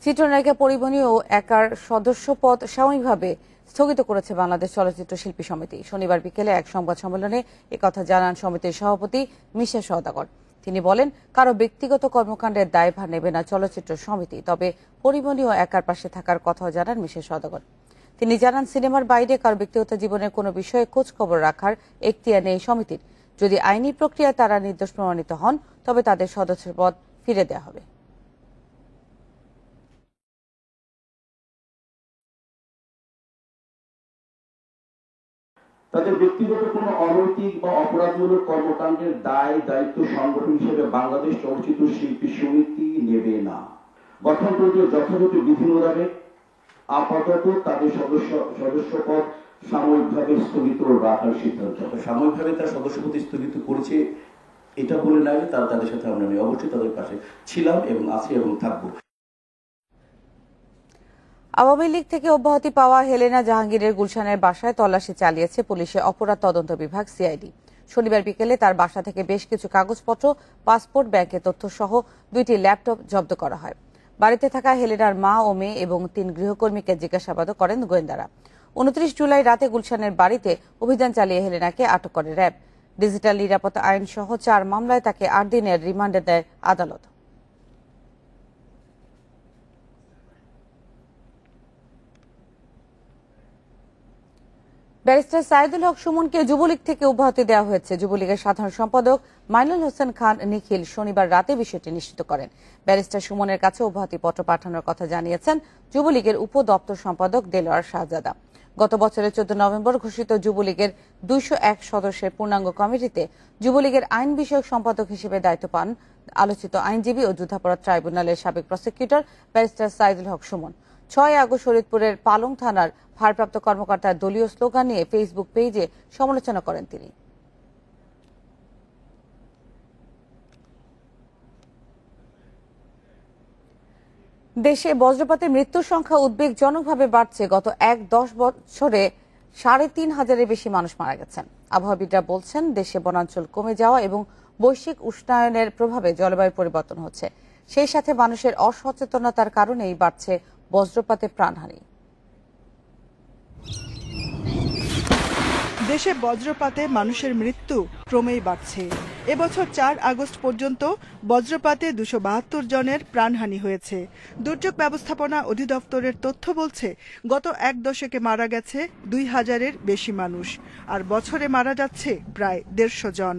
চিত্রনায়িকা পরিমণি ও একার সদস্যপদ সাময়িকভাবে স্থগিত করেছে বাংলাদেশ চলচ্চিত্র শিল্পী সমিতি। শনিবার বিকেলে এক সংবাদ সম্মেলনে একথা জানান সমিতির সভাপতি মিশা সওদাগর। তিনি বলেন, কারো ব্যক্তিগত কর্মকাণ্ডের দায়ভার নেবে না চলচ্চিত্র সমিতি, তবে পরিমণি ও একার পাশে থাকার কথাও জানান মিশা সওদাগর। তিনি জানান, সিনেমার বাইরে কারো ব্যক্তিগত জীবনের কোনো বিষয়ে খোঁজ খবর রাখার এখতিয়ার নেই সমিতির। যদি আইনি প্রক্রিয়ায় তারা নির্দোষ প্রমাণিত হন, তবে তাদের সদস্যপদ ফিরে দেওয়া হবে। তাদের ব্যক্তিগত কোনো অনৈতিক বা অপরাধমূলক কর্মকাণ্ডের দায় দায়িত্ব সংগঠন হিসেবে বাংলাদেশ চলচ্চিত্র শিল্পী সমিতি নেবে না। গঠনতন্ত্রের যথাযথ বিধি মোতাবেক আপাতত তাদের সদস্যপদ সাময়িকভাবে স্থগিত রাখার সিদ্ধান্ত। সাময়িকভাবে তার সদস্যপদ স্থগিত করেছে এটা বলে না যে তারা তাদের সাথে আমরা অবশ্যই তাদের পাশে ছিলাম এবং আছি এবং থাকবো। আওয়ামী লীগ থেকে অব্যাহতি পাওয়া হেলেনা জাহাঙ্গীরের গুলশানের বাসায় তল্লাশি চালিয়েছে পুলিশের অপরাধ তদন্ত বিভাগ সিআইডি। শনিবার বিকেলে তার বাসা থেকে বেশ কিছু কাগজপত্র, পাসপোর্ট, ব্যাংকের তথ্য সহ 2টি ল্যাপটপ জব্দ করা হয়। বাড়িতে থাকা হেলেনার মা ও মেয়ে এবং 3 গৃহকর্মীকে জিজ্ঞাসাবাদও করেন গোয়েন্দারা। 29 জুলাই রাতে গুলশানের বাড়িতে অভিযান চালিয়ে হেলেনাকে আটক করে র্যাব। ডিজিটাল নিরাপত্তা আইন সহ 4 মামলায় তাকে 8 দিনের রিমান্ডে দেয় আদালত। ব্যারিস্টার সাইদুল হক সুমনকে যুবলীগ থেকে অব্যাহতি দেওয়া হয়েছে। যুবলীগের সাধারণ সম্পাদক মাইনুল হোসেন খান নিখিল শনিবার রাতে বিষয়টি নিশ্চিত করেন। ব্যারিস্টার সুমনের কাছে অব্যাহতি পত্র পাঠানোর কথা জানিয়েছেন যুবলীগের উপ দপ্তর সম্পাদক দেলোয়ার শাহজাদা। গত বছরের 14 নভেম্বর ঘোষিত যুবলীগের 201 সদস্যের পূর্ণাঙ্গ কমিটিতে যুবলীগের আইন বিষয়ক সম্পাদক হিসেবে দায়িত্ব পান আলোচিত আইনজীবী ও যুদ্ধাপরাধ ট্রাইব্যুনালের সাবেক প্রসিকিউটর ব্যারিস্টার সাইদুল হক সুমন। 6 আগস্ট শরীয়তপুরের পালং থানার ভারপ্রাপ্ত কর্মকর্তার দলীয় স্লোগান নিয়ে ফেসবুক পেজে সমালোচনা করেন তিনি। দেশে বজ্রপাতে মৃত্যুর সংখ্যা উদ্বেগজনকভাবে বাড়ছে। গত 10 বছরে 3,500-এর বেশি মানুষ মারা গেছেন। আবহাওয়াবিদরা বলছেন, দেশে বনাঞ্চল কমে যাওয়া এবং বৈশ্বিক উষ্ণায়নের প্রভাবে জলবায়ু পরিবর্তন হচ্ছে। সেই সাথে মানুষের অসচেতনতার কারণেই বাড়ছে বজ্রপাতে প্রাণহানি। দেশে বজ্রপাতে মানুষের মৃত্যু ক্রমেই বাড়ছে। এবছর ৪ আগস্ট পর্যন্ত বজ্রপাতে ২৭২ জনের প্রাণহানি হয়েছে। দুর্যোগ ব্যবস্থাপনা অধিদপ্তরের তথ্য বলছে গত এক দশকে মারা গেছে ২,০০০-এর বেশি মানুষ, আর বছরে মারা যাচ্ছে প্রায় ১৫০ জন।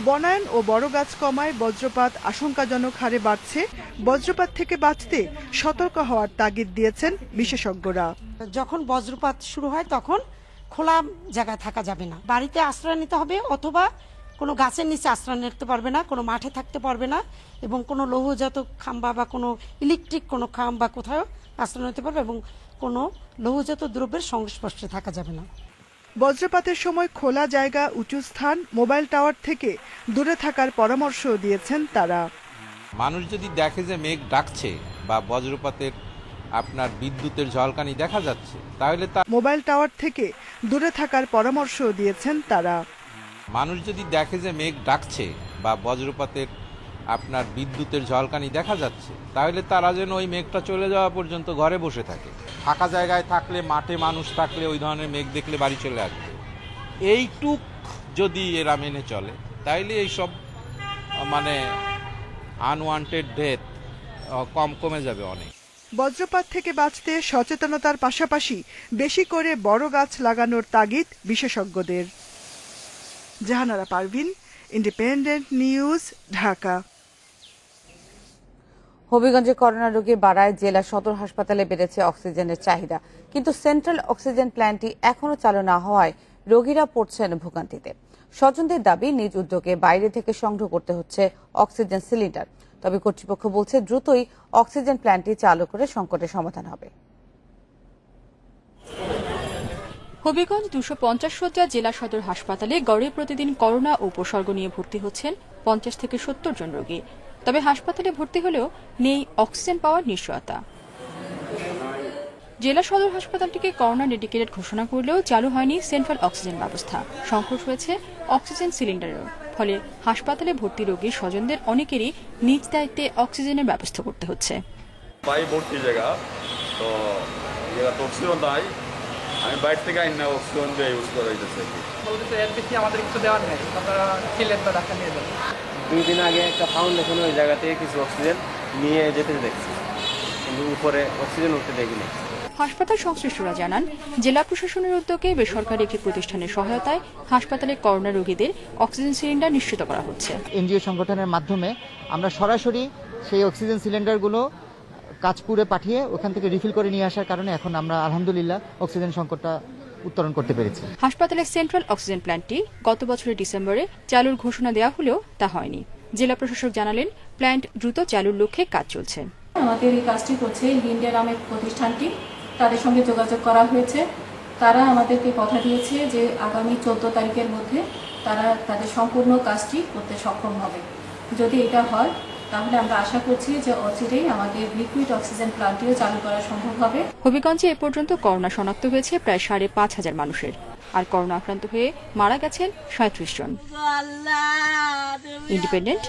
বনায়ন ও বড় গাছ কমায় বজ্রপাত আশঙ্কাজনক হারে বাড়ছে। বজ্রপাত থেকে বাঁচতে সতর্ক হওয়ার তাগিদ দিয়েছেন বিশেষজ্ঞরা। যখন বজ্রপাত শুরু হয় তখন খোলা জায়গায় থাকা যাবে না, বাড়িতে আশ্রয় নিতে হবে অথবা কোনো গাছের নিচে আশ্রয় নিতে পারবে না, কোনো মাঠে থাকতে পারবে না এবং কোনো লৌহজাত খাম্বা বা কোনো ইলেকট্রিক কোনো খাম্বা কোথাও আশ্রয় নিতে পারবে এবং কোনো লৌহজাত দ্রব্যের সংস্পর্শে থাকা যাবে না। বজ্রপাতের সময় খোলা জায়গা, উঁচু স্থান, মোবাইল টাওয়ার থেকে দূরে থাকার পরামর্শ দিয়েছেন তারা। মানুষ যদি দেখে যে মেঘ ডাকছে বা বজ্রপাতের আপনার বিদ্যুতের ঝলকানি দেখা যাচ্ছে, তাহলে মোবাইল টাওয়ার থেকে দূরে থাকার পরামর্শ দিয়েছেন তারা। মানুষ যদি দেখে যে মেঘ ডাকছে বা বজ্রপাতের আপনার বিদ্যুতের ঝলকানি দেখা যাচ্ছে, তাহলে তারা যেন ওই মেঘটা চলে যাওয়া পর্যন্ত ঘরে বসে থাকে। ফাঁকা জায়গায় থাকলে, মাঠে মানুষ থাকলে ওই ধরনের মেঘ দেখলে বাড়ি চলে আসবে। এইটুক যদি এরা মেনে চলে, তাইলে এইসব মানে আনওয়ান্টেড ডেথ কমে যাবে অনেক। বজ্রপাত থেকে বাঁচতে সচেতনতার পাশাপাশি বেশি করে বড় গাছ লাগানোর তাগিদ বিশেষজ্ঞদের। Jahanara Parvin, Independent News, Dhaka. হবিগঞ্জে করোনা রোগী বাড়ায় জেলা সদর হাসপাতালে বেড়েছে অক্সিজেনের চাহিদা, কিন্তু সেন্ট্রাল অক্সিজেন প্ল্যান্টটি এখনো চালু না হওয়ায় রোগীরা পড়ছেন ভোগান্তিতে। স্বজনদের দাবি, নিজ উদ্যোগে বাইরে থেকে সংগ্রহ করতে হচ্ছে অক্সিজেন সিলিন্ডার। তবে কর্তৃপক্ষ বলছে দ্রুতই অক্সিজেন প্ল্যান্টটি চালু করে সংকটের সমাধান হবে। হবিগঞ্জ 250 শয্যা জেলা সদর হাসপাতালে গড়ে প্রতিদিন করোনা ও উপসর্গ নিয়ে ভর্তি হচ্ছেন 50 থেকে 70 জন রোগী। তবে হাসপাতালে ভর্তি হলেও নেই অক্সিজেন পাওয়ার নিশ্চয়তা। জেলা সদর হাসপাতালটিকে করোনা ডেডিকেটেড ঘোষণা করলেও চালু হয়নি সেন্ট্রাল অক্সিজেন ব্যবস্থা। সংকট হয়েছে অক্সিজেন সিলিন্ডারের, ফলে হাসপাতালে ভর্তি রোগীর স্বজনদের অনেকেরই নিজ দায়িত্বে অক্সিজেনের ব্যবস্থা করতে হচ্ছে। ভর্তি জায়গা তো অক্সিজেন নাই, আমি বাইরে থেকে আইন না অক্সিজেন দিয়ে ইউজ করা হইতেছে। বলতেছে এর বেশি আমাদের কিছু দেওয়ার নেই, আপনারা সিলিন্ডার ডাক্তার নিয়ে যাবেন। 2 দিন আগে একটা ফাউন্ডেশন ওই জায়গা থেকে কিছু অক্সিজেন নিয়ে যেতে দেখছি, কিন্তু উপরে অক্সিজেন উঠতে দেখিনি। হাসপাতাল সংশ্লিষ্টরা জানান, জেলা প্রশাসনের উদ্যোগে বেসরকারি একটি প্রতিষ্ঠানের সহায়তায় হাসপাতালে করোনা রোগীদের অক্সিজেন সিলিন্ডার নিশ্চিত করা হচ্ছে। এনজিও সংগঠনের মাধ্যমে আমরা সরাসরি সেই অক্সিজেন সিলিন্ডারগুলো কাজপুরে পাঠিয়ে ওখান থেকে রিফিল করে নিয়ে আসার কারণে এখন আমরা আলহামদুলিল্লাহ অক্সিজেন সংকটটা উত্তরণ করতে পেরেছি। হাসপাতালের সেন্ট্রাল অক্সিজেন প্ল্যান্টটি গত বছরের ডিসেম্বরে চালুর ঘোষণা দেওয়া হলেও তা হয়নি। জেলা প্রশাসক জানালেন, প্ল্যান্ট দ্রুত চালুর লক্ষ্যে কাজ চলছে। আমাদের এই কাজটি করছে লিন্ডে নামের প্রতিষ্ঠানটি, তাদের সঙ্গে যোগাযোগ করা হয়েছে। তারা আমাদেরকে কথা দিয়েছে যে আগামী 14 তারিখের মধ্যে তারা তাদের সম্পূর্ণ কাজটি করতে সক্ষম হবে। যদি এটা হয় তাহলে আমরা আশা করছি যে অচিরেই আমাদের লিকুইড অক্সিজেন প্ল্যান্টটিও চালু করা সম্ভব হবে। হবিগঞ্জে এ পর্যন্ত করোনা শনাক্ত হয়েছে প্রায় 5,500 মানুষের, আর করোনা আক্রান্ত হয়ে মারা গেছেন 37 জন। Independent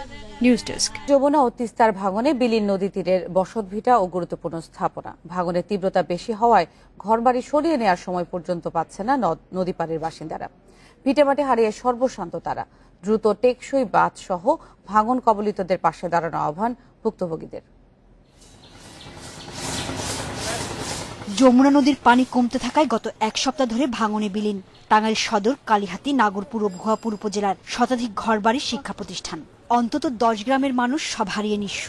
News desk. যমুনা ও তিস্তার ভাঙনে বিলীন নদী তীরের বসতভিটা ও গুরুত্বপূর্ণ স্থাপনা। ভাঙনের তীব্রতা বেশি হওয়ায় ঘরবাড়ি সরিয়ে নেওয়ার সময় পর্যন্ত পাচ্ছে না নদী পাড়ের বাসিন্দারা। ভিটেমাটি হারিয়ে সর্বশান্ত তারা। দ্রুত টেকসই বাঁধ সহ ভাঙন কবলিতদের পাশে দাঁড়ানো আহ্বান ভুক্তভোগীদের। যমুনা নদীর পানি কমতে থাকায় গত এক সপ্তাহ ধরে ভাঙনে বিলীন টাঙ্গাইল সদর, কালিহাতী, নাগরপুর ও ভুয়াপুর উপজেলার শতাধিক ঘরবাড়ি, শিক্ষা প্রতিষ্ঠান। অন্তত 10 গ্রামের মানুষ সব হারিয়ে নিঃস্ব।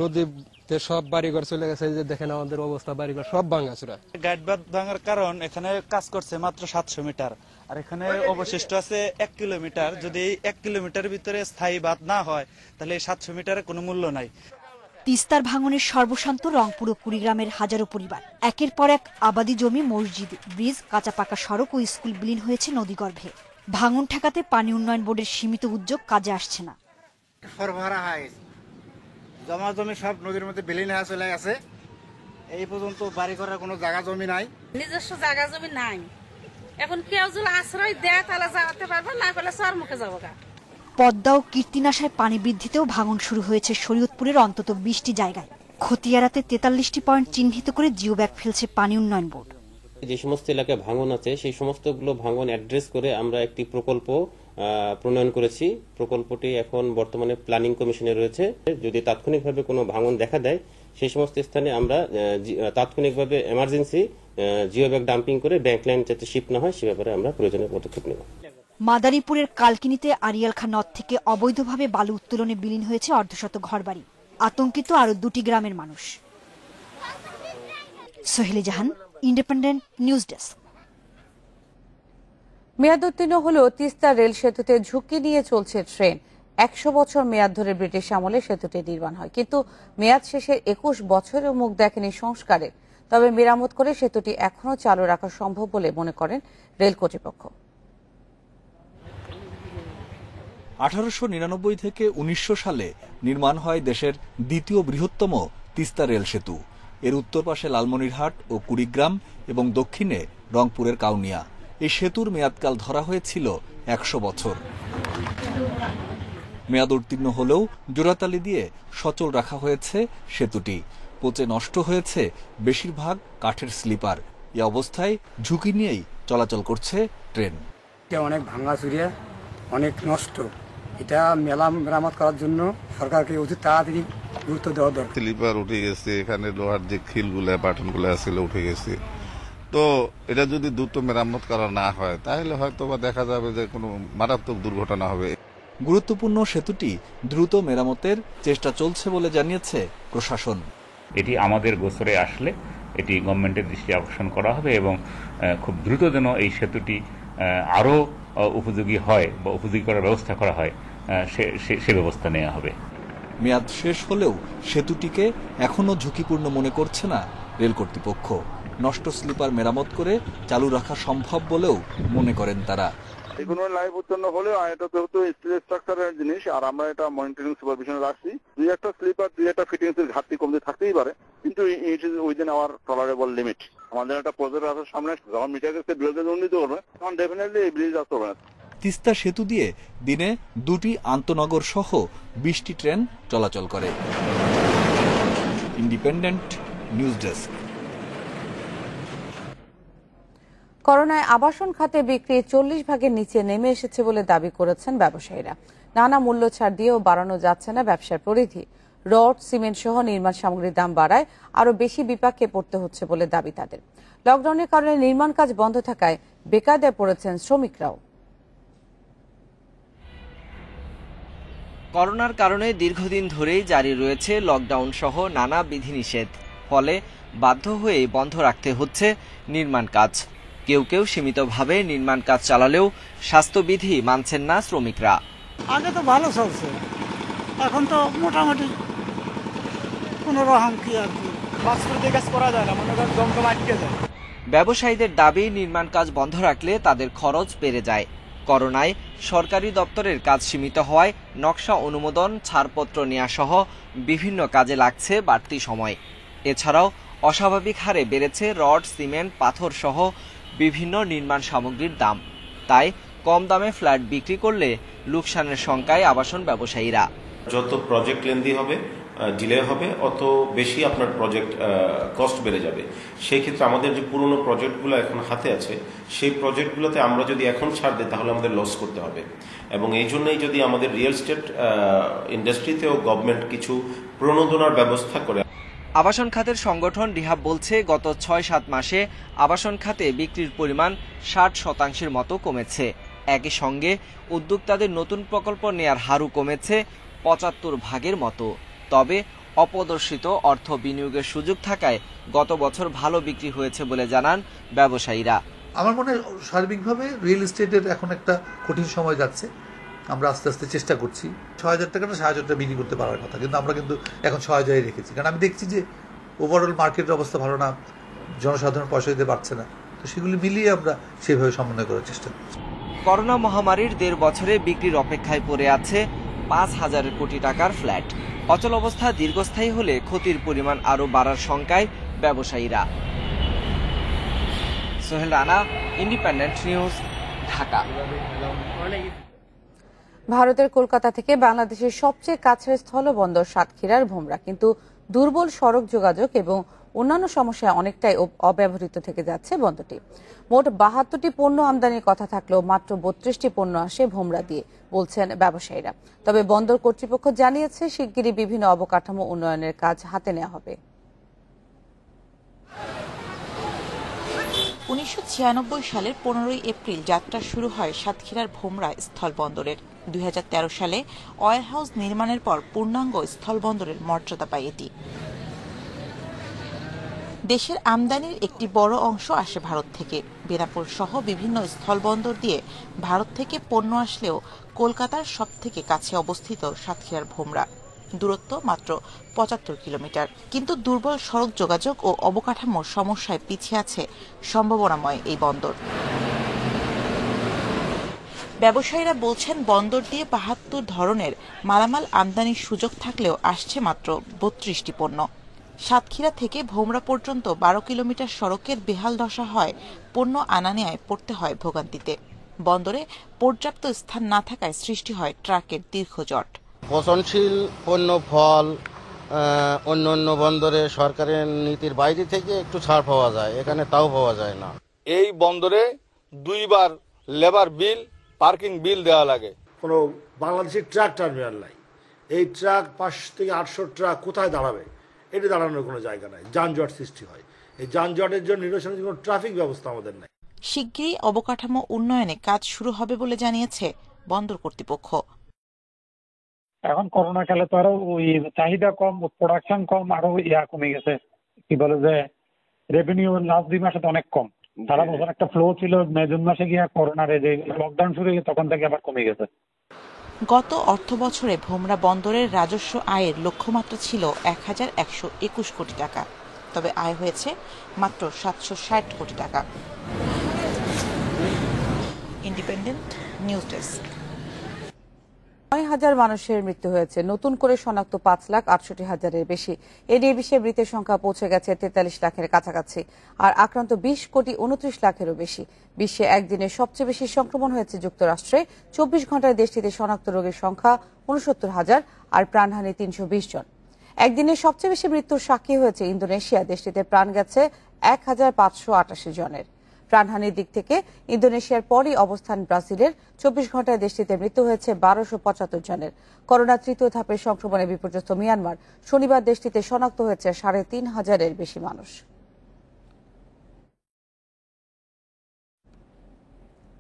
নদীতে সব বাড়িঘর চলে গেছে, যে দেখেন আমাদের অবস্থা, বাড়িঘর সব ভাঙাচুরা। গাইডবাঁধ ভাঙার কারণ এখানে কাজ করছে মাত্র 700 মিটার, আর এখানে অবশিষ্ট আছে 1 কিলোমিটার। যদি 1 কিলোমিটার ভিতরে স্থায়ী বাঁধ না হয় তাহলে 700 মিটারের কোনো মূল্য নাই। তিস্তার ভাঙনের সর্বশান্ত রংপুর ও কুড়িগ্রামের হাজারো পরিবার। একের পর এক আবাদি জমি, মসজিদ, ব্রিজ, কাঁচা পাকা সড়ক ও স্কুল বিলীন হয়েছে নদীগর্ভে। ভাঙন ঠেকাতে পানি উন্নয়ন বোর্ডের সীমিত উদ্যোগ কাজে আসছে না। সরবরাহ হয়, জমা জমি সব নদীর মধ্যে বিলীন হয়ে চলে গেছে। এই পর্যন্ত বাড়ি করার কোনো জায়গা জমি নাই, নিজস্ব জায়গা জমি নাই। এখন কেউ যদি আশ্রয় দেয় তাহলে যাওয়াতে পারবে, না পেলে সর মুখে যাবো। পদ্মা ও কীর্তিনাশায় পানি বৃদ্ধিতেও ভাঙন শুরু হয়েছে শরীয়তপুরের অন্তত 20টি জায়গায়। ক্ষতি এড়াতে 43টি পয়েন্ট চিহ্নিত করে জিও ব্যাগ ফেলছে পানি উন্নয়ন বোর্ড। যে সমস্ত এলাকায় ভাঙন আছে সেই সমস্তগুলো ভাঙন অ্যাড্রেস করে আমরা একটি প্রকল্প প্রণয়ন করেছি। প্রকল্পটি এখন বর্তমানে প্ল্যানিং কমিশনে রয়েছে। যদি তাৎক্ষণিকভাবে কোনো ভাঙন দেখা দেয় সেই সমস্ত স্থানে আমরা তাৎক্ষণিকভাবে এমার্জেন্সি জিও ব্যাগ ডাম্পিং করে ব্যাংক লাইন যাতে শিফট না হয় সে ব্যাপারে আমরা প্রয়োজনীয় পদক্ষেপ নেব। মাদারীপুরের কালকিনিতে আরিয়াল খাঁ নদ থেকে অবৈধভাবে বালু উত্তোলনে বিলীন হয়েছে অর্ধশত ঘরবাড়ি। আতঙ্কিত আরো 2টি গ্রামের মানুষ। সোহেলি জাহান, ইন্ডিপেন্ডেন্ট নিউজ ডেস্ক। মেয়াদোত্তীর্ণ হলেও তিস্তা রেল সেতুতে ঝুঁকি নিয়ে চলছে ট্রেন। 100 বছর মেয়াদ ধরে ব্রিটিশ আমলে সেতুটি নির্মাণ হয়, কিন্তু মেয়াদ শেষে 21 বছরেও মুখ দেখেনি সংস্কারের। তবে মেরামত করে সেতুটি এখনো চালু রাখা সম্ভব বলে মনে করেন রেল কর্তৃপক্ষ। 1899 থেকে 1900 সালে নির্মাণ হয় দেশের দ্বিতীয় বৃহত্তম তিস্তা রেল সেতু। এর উত্তর পাশে লালমনিরহাট ও কুড়িগ্রাম এবং দক্ষিণে রংপুরের কাউনিয়া। এই সেতুর মেয়াদকাল ধরা হয়েছিল 100 বছর। মেয়াদ উত্তীর্ণ হলেও জোড়াতালি দিয়ে সচল রাখা হয়েছে সেতুটি। পচে নষ্ট হয়েছে বেশিরভাগ কাঠের স্লিপার। এ অবস্থায় ঝুঁকি নিয়েই চলাচল করছে ট্রেন। অনেক ভাঙাচুরিয়া, অনেক নষ্ট। এটা মেরামত করার জন্য সরকারকে অতি তাড়াতাড়ি গুরুত্ব দেওয়া দরকার। স্লিপার উঠে গেছে, এখানে লোহার যে খিলগুলো বাটনগুলো ছিল উঠে গেছে। তো এটা যদি দ্রুত মেরামত করা না হয় তাহলে হয়তো বা দেখা যাবে যে কোনো মারাত্মক দুর্ঘটনা হবে। গুরুত্বপূর্ণ সেতুটি দ্রুত মেরামতের চেষ্টা চলছে বলে জানিয়েছে প্রশাসন। এটি আমাদের গোচরে আসলে এটি গভর্নমেন্টের দৃষ্টি আকর্ষণ করা হবে এবং খুব দ্রুত যেন এই সেতুটি আরও উপযোগী হয় বা উপযোগী করার ব্যবস্থা করা হয় সে ব্যবস্থা নেওয়া হবে। মেয়াদ শেষ হলেও সেতুটিকে এখনো ঝুঁকিপূর্ণ মনে করছে না রেল কর্তৃপক্ষ। নষ্ট স্লিপার মেরামত করে চালু রাখা সম্ভব বলেও মনে করেন তারা। এগুলো লাইভ উত্তীর্ণ হলেও এটা তো স্টিল স্ট্রাকচারের জিনিস, আর আমরা এটা মনিটরিং সুপারভিশনে রাখছি। 2-1টা স্লিপার 2-1টা ফিটিংস এর ঘাটতি কমতে থাকতেই পারে, কিন্তু it is within hour tolerable limit. আমাদের একটা প্রজেক্ট আছে সামনে, যখন মিটার কাছে বিরোধী উন্নীত করবে তখন ডেফিনেটলি এই ব্রিজ আসতে হবে না। তিস্তা সেতু দিয়ে দিনে 2টি আন্তনগর সহ 20টি ট্রেন চলাচল করে। Independent News desk. করোনায় আবাসন খাতে বিক্রি 40 ভাগের নিচে নেমে এসেছে বলে দাবি করেছেন ব্যবসায়ীরা। নানা মূল্য ছাড় দিয়েও বাড়ানো যাচ্ছে না ব্যবসার পরিধি। রড, সিমেন্ট সহ নির্মাণ সামগ্রীর দাম বাড়ায় আরো বেশি বিপাকে পড়তে হচ্ছে বলে দাবি তাদের। লকডাউনের কারণে নির্মাণ কাজ বন্ধ থাকায় বেকায়দায় পড়েছেন শ্রমিকরাও। করোনার কারণে দীর্ঘদিন ধরেই জারি রয়েছে লকডাউন সহ নানা বিধিনিষেধ। ফলে বাধ্য হয়ে বন্ধ রাখতে হচ্ছে নির্মাণ কাজ। কেউ কেউ সীমিতভাবে নির্মাণ কাজ চালালেও স্বাস্থ্যবিধি মানছেন না শ্রমিকরা। আগে তো ভালো চলছে, এখন তো মোটামুটি কোনো রকম কি আর কি কাজ করা যায় না, মনে করেন দমদম আটকে যায়। ব্যবসায়ীদের দাবি নির্মাণ কাজ বন্ধ রাখলে তাদের খরচ বেড়ে যায়। করোনায় সরকারি দপ্তরের কাজ সীমিত হওয়ায় নকশা অনুমোদন, ছাড়পত্র নেওয়া সহ বিভিন্ন কাজে লাগছে বাড়তি সময়। এছাড়াও অস্বাভাবিক হারে বেড়েছে রড, সিমেন্ট, পাথর সহ বিভিন্ন নির্মাণ সামগ্রীর দাম। তাই কম দামে ফ্ল্যাট বিক্রি করলে লোকসানের শঙ্কায় আবাসন ব্যবসায়ীরা। যত প্রজেক্ট লেন্দি হবে, ডিলে হবে, অত বেশি আপনার প্রজেক্ট কস্ট বেড়ে যাবে। সেই ক্ষেত্রে আমাদের যে পুরনো প্রজেক্টগুলো এখন হাতে আছে সেই প্রজেক্টগুলোতে আমরা যদি এখন ছাড় দিই তাহলে আমাদের লস করতে হবে। এবং এই জন্যই যদি আমাদের রিয়েল এস্টেট ইন্ডাস্ট্রিতেও গভর্নমেন্ট কিছু প্রণোদনার ব্যবস্থা করে। আবাসন খাতের সংগঠন রিহাব বলছে, গত 6-7 মাসে আবাসন খাতে বিক্রির পরিমাণ 60% মতো কমেছে। একই সঙ্গে উদ্যোক্তাদের নতুন প্রকল্প নেয়ার হারও কমেছে 75 ভাগের মতো। তবে অপ্রদর্শিত অর্থ বিনিয়োগের সুযোগ থাকায় গত বছর ভালো বিক্রি হয়েছে বলে জানান ব্যবসায়ীরা। আমার মনে হয় সার্বিকভাবে রিয়েল এস্টেটের এখন একটা কঠিন সময় যাচ্ছে। আমরা আস্তে আস্তে চেষ্টা করছি 6,000 টাকাটা 6,000 টাকা বিক্রি করতে পারার কথা, কিন্তু আমরা কিন্তু এখন 6,000 রেখেছি, কারণ আমি দেখছি যে ওভারঅল মার্কেটের অবস্থা ভালো না, জনসাধারণ পয়সা দিতে পারছে না। তো সেগুলি মিলিয়ে আমরা সেভাবে সমন্বয় করার চেষ্টা করছি। করোনা মহামারীর 1.5 বছরে বিক্রির অপেক্ষায় পড়ে আছে 5,000 কোটি টাকার ফ্ল্যাট। অচল অবস্থা দীর্ঘস্থায়ী হলে ক্ষতির পরিমাণ আরও বাড়ার শঙ্কায় ব্যবসায়ীরা। Sohel Rana, independent News, Dhaka. ভারতের কলকাতা থেকে বাংলাদেশের সবচেয়ে কাছের স্থলবন্দর সাতক্ষীরার ভোমরা, কিন্তু দুর্বল সড়ক যোগাযোগ এবং অন্যান্য সমস্যায় অনেকটাই অব্যবহৃত থেকে যাচ্ছে বন্দরটি। মোট 72টি পণ্য আমদানির কথা থাকলেও মাত্র 32টি পণ্য আসে ভোমরা দিয়ে, বলছেন ব্যবসায়ীরা। তবে বন্দর কর্তৃপক্ষ জানিয়েছে শিগগিরই বিভিন্ন অবকাঠামো উন্নয়নের কাজ হাতে নেওয়া হবে। 1996 সালের 15 এপ্রিল যাত্রা শুরু হয় সাতক্ষীরার ভোমরা স্থলবন্দরের। 2013 সালে অয়েল হাউস নির্মাণের পর পূর্ণাঙ্গ স্থলবন্দরের মর্যাদা পায় এটি। দেশের আমদানির একটি বড় অংশ আসে ভারত থেকে। বেনাপোল সহ বিভিন্ন স্থলবন্দর দিয়ে ভারত থেকে পণ্য আসলেও কলকাতার সবথেকে কাছে অবস্থিত সাতক্ষীরার ভোমরা। দূরত্ব মাত্র 75 কিলোমিটার। কিন্তু দুর্বল সড়ক যোগাযোগ ও অবকাঠামোর সমস্যায় পিছিয়ে আছে সম্ভাবনাময় এই বন্দর। ব্যবসায়ীরা বলছেন, বন্দর দিয়ে 72 ধরনের মালামাল আমদানির সুযোগ থাকলেও আসছে মাত্র 32টি পণ্য। সাতক্ষীরা থেকে ভোমরা পর্যন্ত 12 কিলোমিটার সড়কের বেহাল দশা হয়, পণ্য আনা নেয়ায় পড়তে হয় ভোগান্তিতে। বন্দরে পর্যাপ্ত স্থান না থাকায় সৃষ্টি হয় ট্রাকের দীর্ঘ জট। পচনশীল পণ্য, ফল অন্য বন্দরে সরকারের নীতির বাইরে থেকে একটু ছাড় পাওয়া যায়, এখানে তাও পাওয়া যায় না। এই বন্দরে 2 বার লেবার বিল, পার্কিং বিল দেওয়া লাগে। কোনো বাংলাদেশের ট্রাক টার্মিনাল নাই। এই ট্রাক 500 থেকে 800 ট্রাক কোথায় দাঁড়াবে? এটি দাঁড়ানোর কোনো জায়গা নাই, যানজট সৃষ্টি হয়। এই যানজটের জন্য নিরসনের কোনো ট্রাফিক ব্যবস্থা আমাদের নাই। শিগগিরই অবকাঠামো উন্নয়নে কাজ শুরু হবে বলে জানিয়েছে বন্দর কর্তৃপক্ষ। এখন করোনা কালে তো আরো ওই চাহিদা কম, প্রোডাকশন কম, আরো কমে গেছে। কি বলে যে রেভিনিউ লাস্ট 2 মাসে তো অনেক কম। সারা বছর একটা ফ্লো ছিল, মে জুন মাসে গিয়ে করোনার যে লকডাউন শুরু হয়েছে তখন থেকে আবার কমে গেছে। গত অর্থ বছরে ভোমরা বন্দরের রাজস্ব আয়ের লক্ষ্যমাত্রা ছিল 1121 কোটি টাকা, তবে আয় হয়েছে মাত্র 760 কোটি টাকা। Independent News desk. 9,000 মানুষের মৃত্যু হয়েছে, নতুন করে শনাক্ত 5,68,000-এর বেশি। এ নিয়ে বিশ্বে মৃতের সংখ্যা পৌঁছে গেছে 43 লাখের কাছাকাছি, আর আক্রান্ত 20,29 লাখেরও বেশি। বিশ্বে একদিনে সবচেয়ে বেশি সংক্রমণ হয়েছে যুক্তরাষ্ট্রে। 24 ঘন্টায় দেশটিতে শনাক্ত রোগীর সংখ্যা 69,000 আর প্রাণহানি 320 জন। একদিনে সবচেয়ে বেশি মৃত্যুর সাক্ষী হয়েছে ইন্দোনেশিয়া। দেশটিতে প্রাণ গেছে 1,588 জনের। প্রাণহানির দিক থেকে ইন্দোনেশিয়ার পরই অবস্থান ব্রাজিলের। 24 ঘন্টায় দেশটিতে মৃত্যু হয়েছে 1275 জনের। করোনা তৃতীয় ধাপের সংক্রমণে বিপর্যস্ত মিয়ানমার। শনিবার দেশটিতে শনাক্ত হয়েছে 3,500-এর বেশি মানুষ।